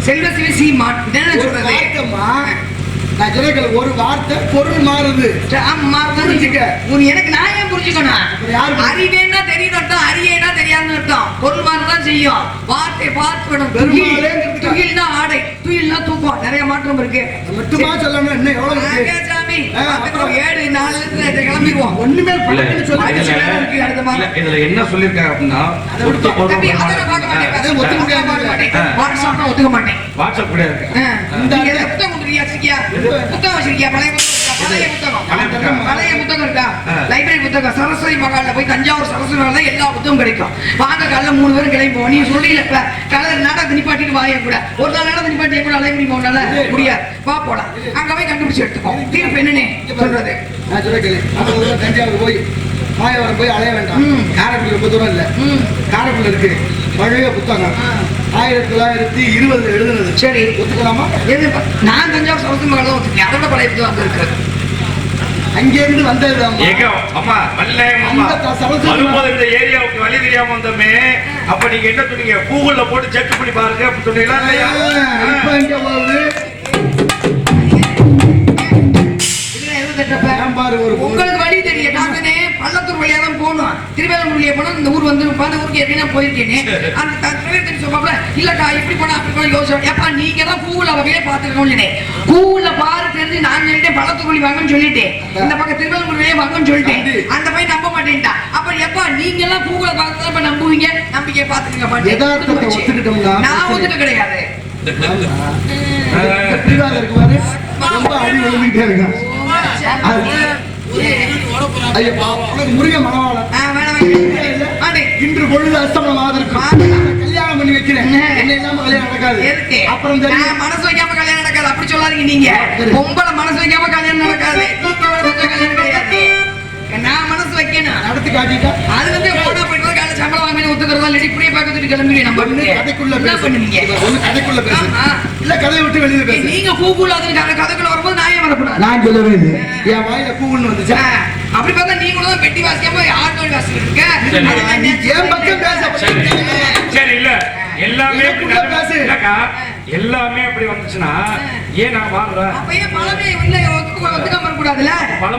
செல்வசிவி சீமான். என்ன சொல்றது? நான் சொல்ல ஒரு வார்த்தை பொருள் மாறுது. எனக்கு நான் ஏன் புரிஞ்சுக்கணும்? அறிவேன்னா தெரியணும், அறியேனா தெரியாதுன்னு அர்த்தம் பொருள் மாறதான் செய்யும். வார்த்தை பார்க்கணும். பெருமாளே துகில்னா ஆடை, துயில்னா தூக்கம். நிறைய மாற்றம் இருக்கு. மட்டுமா சொல்லணும் என்ன எவ்வளவு இருக்கு? சாமி 7-4 கிளம்பிடுவோம். ஒண்ணுமே இல்ல, பழக்கம்னு சொல்லி இருக்கு அடுத்த இல்ல, மாதம். இதுல என்ன சொல்லிருக்காங்க அப்படின்னா தம்பி, அதெல்லாம் பார்க்க மாட்டேன். ஒத்துக்க முடியாது. பார்க்க மாட்டேன். வாட்ஸ்அப்ல ஒத்துக்க மாட்டேன். வாட்ஸ்அப் கூட இருக்கு. நீங்க எதை புத்தகம் கொண்டு வச்சிருக்கியா? புத்தகம் வச்சிருக்கியா? பழைய புத்தகம். பழைய புத்தகம் இருக்கா? லைப்ரரி புத்தகம். சரஸ்வதி மகால்ல போய் தஞ்சாவூர் சரஸ்வதி மகால்ல எல்லா புத்தகம் கிடைக்கும். வாங்க காலைல 3 பேரும் கிளம்பி போவோம். நீ சொல்றீல இப்ப காலைல நாடகத்தை நிப்பாட்டிட்டு வாய கூட ஒரு நாள் நாடகத்தை நிப்பாட்டி கூட அலைய முடியுமால முடியாது. வா போலாம். அங்க போய் கண்டுபிடிச்சு எடுத்துக்கோ. தீர்ப்பு என்னன்னு சொல்றது? நான் சொல்ல கேளு. அவங்க தஞ்சாவூர் போய் மாயவரம் போய் அலைய வேண்டாம். காரைக்குடி ரொம்ப தூரம் இல்ல. காரைக்குடி இருக்கு பழைய புத்தகம் 1920 எழுதுனது. சரி, ஒத்துக்கலாமா? எது? நான் தஞ்சாவூர் சரஸ்வதி மகால் தான் ஒத்துக்கேன். அதோட பழைய புத்தகம் அங்க இருக்கு. அங்கே இருந்து வந்ததுதான். ஏங்க அம்மா வல்லேன் அம்மா வரும்போது இந்த ஏரியாவுக்கு வழி தெரியாம வந்தோமே. அப்ப நீங்க என்ன சொன்னீங்க? கூகுள்ல போட்டு செக் பண்ணி பாருங்க அப்படி சொன்னீங்களா இல்லையா? இப்ப இங்க போகுது. இதுல எது தட்டப்ப? நான் பாரு ஒரு உங்களுக்கு வழி தெரியும். நாங்கனே பள்ளத்தூர் வழியா தான் போனோம். திருவேலூர் வழியா போனா இந்த ஊர் வந்து பாந்த ஊருக்கு எப்படின்னா போயிருக்கேனே. அந்த திருவேலூர் சொல்லுவாங்க இல்லக்கா இப்படி போனா அப்படி போனா யோசிச்சு ஏப்பா நீங்க தான் கூகுள்ல வகையே பாத்துக்கணும்னு கூகுள்ல பாரு தெரிஞ்சு நான் சொல்லிட்டேன் பள்ளத்தூர் வழி வாங்கன்னு சொல்லிட்டேன். இந்த பக்கம் திருவேலூர் வழியே வாங்கன்னு சொல்லிட்டேன். அந்த பையன் நம்ப மாட்டேன்டா. அப்ப எப்பா நீங்க எல்லாம் கூகுள்ல பார்த்து தான் நம்புவீங்க. நம்பிக்கை பாத்துக்கங்க பாட்டு. நான் ஒத்துக்க கிடையாது. பிரிவாத இருக்கு பாரு. ரொம்ப அடி விழுந்துட்டே இருக்கான். ஐயப்பா உனக்கு முருக மனவாளம். இன்று பொழுது அஸ்தமனமாக இருக்கும். கல்யாணம் பண்ணி வைக்கிறேன். என்ன இல்லாம கல்யாணம் நடக்காது. அப்புறம் மனசு வைக்காம கல்யாணம் நடக்காது. அப்படி சொல்லாதீங்க நீங்க. பொம்பளை மனசு வைக்காம கல்யாணம் நடக்காது. கல்யாணம் கிடையாது. நான் மனசு வைக்கணும். நடத்தி காட்டிட்டா அது வந்து போனா போயிட்டு காலைல சம்பளம் வாங்கி ஒத்துக்கிறதா இல்லை இப்படியே பார்த்துட்டு கிளம்புறீங்க. நம்ம கதைக்குள்ள என்ன பண்ணுவீங்க? கதைக்குள்ள பேசு. இல்ல கதையை விட்டு வெளியே பேசு. நீங்க கூகுள் அதுக்கு கதைக்குள்ள வரும்போது நான் ஏன் வரக்கூடாது? நான் சொல்லவே இல்லை. என் வாயில கூகுள்னு வந்துச்சா? அப்படி பார்த்தா நீங்களும் தான் பெட்டி வாசிக்காம ஆட்டோ வாசிக்கிறீங்க. என் பக்கம் பேச சரி இல்ல எல்லாமே பேசு. எல்லாமே அப்படி வந்துச்சுன்னா ஏன் நான் வாங்குறேன்? அப்ப ஏன் பழமையை இல்ல ஒத்துக்காம இருக்கக்கூடாதுல்ல?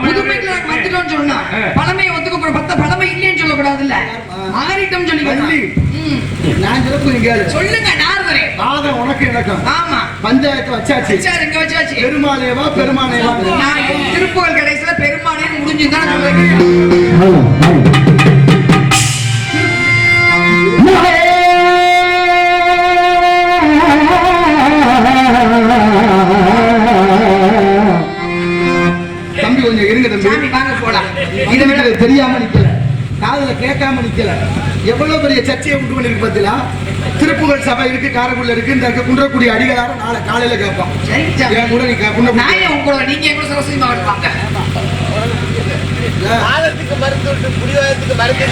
புதுமைக்கு வந்துட்டோம்னு சொன்னா பழமையை ஒத்துக்க பழமை இல்லைன்னு சொல்லக்கூடாதுல்ல? மாறிட்டோம் சொல்லி நான் சொல்ல சொல்லுங்க. நார்வரே வாதம் உனக்கு எனக்கும். ஆமா பஞ்சாயத்து வச்சாச்சு. இங்க வச்சாச்சு. பெருமாளேவா பெருமானேவா? நான் திருப்புகழ் கடைசியில பெருமானே முடிஞ்சுதான் சொல்றேன். தம்பி கொஞ்சம் இருங்க தம்பி. சாமி வாங்க போலாம். இதை விட தெரியாம நிக்கல, காதுல கேட்காம நிக்கல. எவ்வளவு பெரிய சர்ச்சையை உண்டு பண்ணிருக்கு பார்த்தீங்களா? திருப்புகழ் சபை இருக்கு, காரைக்குடில இருக்கு. இந்த குன்றக்குடி அடிகளாரும் நாளை காலையில கேட்போம். என் கூட நீங்க நான் ஏன் உங்களோட நீங்க எங்க சரஸ்வதி மாவட்டம் வாங்க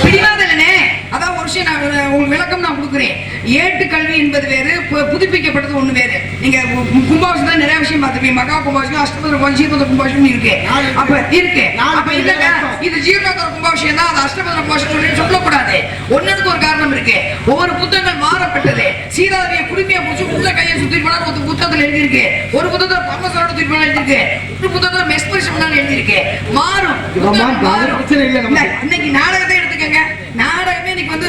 பிடிவாதனே. அதான் ஒரு விஷயம் நான் உங்களுக்கு விளக்கம் நான் கொடுக்குறேன். ஏட்டு கல்வி என்பது வேறு, புதுப்பிக்கப்பட்டது ஒண்ணு வேறு. நீங்க கும்பாபிஷம் தான் நிறைய விஷயம் பார்த்துருப்பீங்க. மகா கும்பாபிஷம், அஷ்டபத்திர கும்பாபிஷம், கும்பாபிஷம் இருக்கு. அப்ப இருக்கு. அப்ப இல்லங்க இது ஜீர்ணோத்தர கும்பாபிஷம் தான். அது அஷ்டபத்திர கும்பாபிஷம் சொல்லக்கூடாது. ஒன்னுக்கு ஒரு காரணம் இருக்கு. ஒவ்வொரு புத்தகங்கள் மாறப்பட்டது. சீதாதேவிய குடுமையை பிடிச்சி உள்ள கையை சுத்தி போனாலும் ஒரு புத்தகத்துல எழுதியிருக்கு. ஒரு புத்தகத்துல பரமசரோட தூக்கி போனா எழுதியிருக்கு. ஒரு புத்தகத்துல மெஸ்பரிஷம் எழுதியிருக்கு. மாறும். இன்னைக்கு நாடகத்தை எடுத்துக்கங்க. நாடகமே இன்னைக்கு வந்து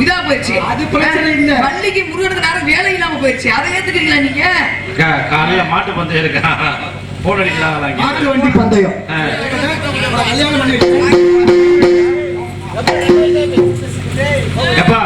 இதா போயிடுச்சு. அது பிரச்சனை இல்ல. பள்ளிக்கு முருகனுக்கு நாடகம் வேலை இல்லாம போயிடுச்சு. அதை ஏத்துக்கிறீங்களா நீங்க? காலையில மாட்டு பந்தயம் இருக்கா? போன் அடிக்கிறாங்களா? மாட்டு வண்டி பந்தயம் கல்யாணம் பண்ணி எப்பா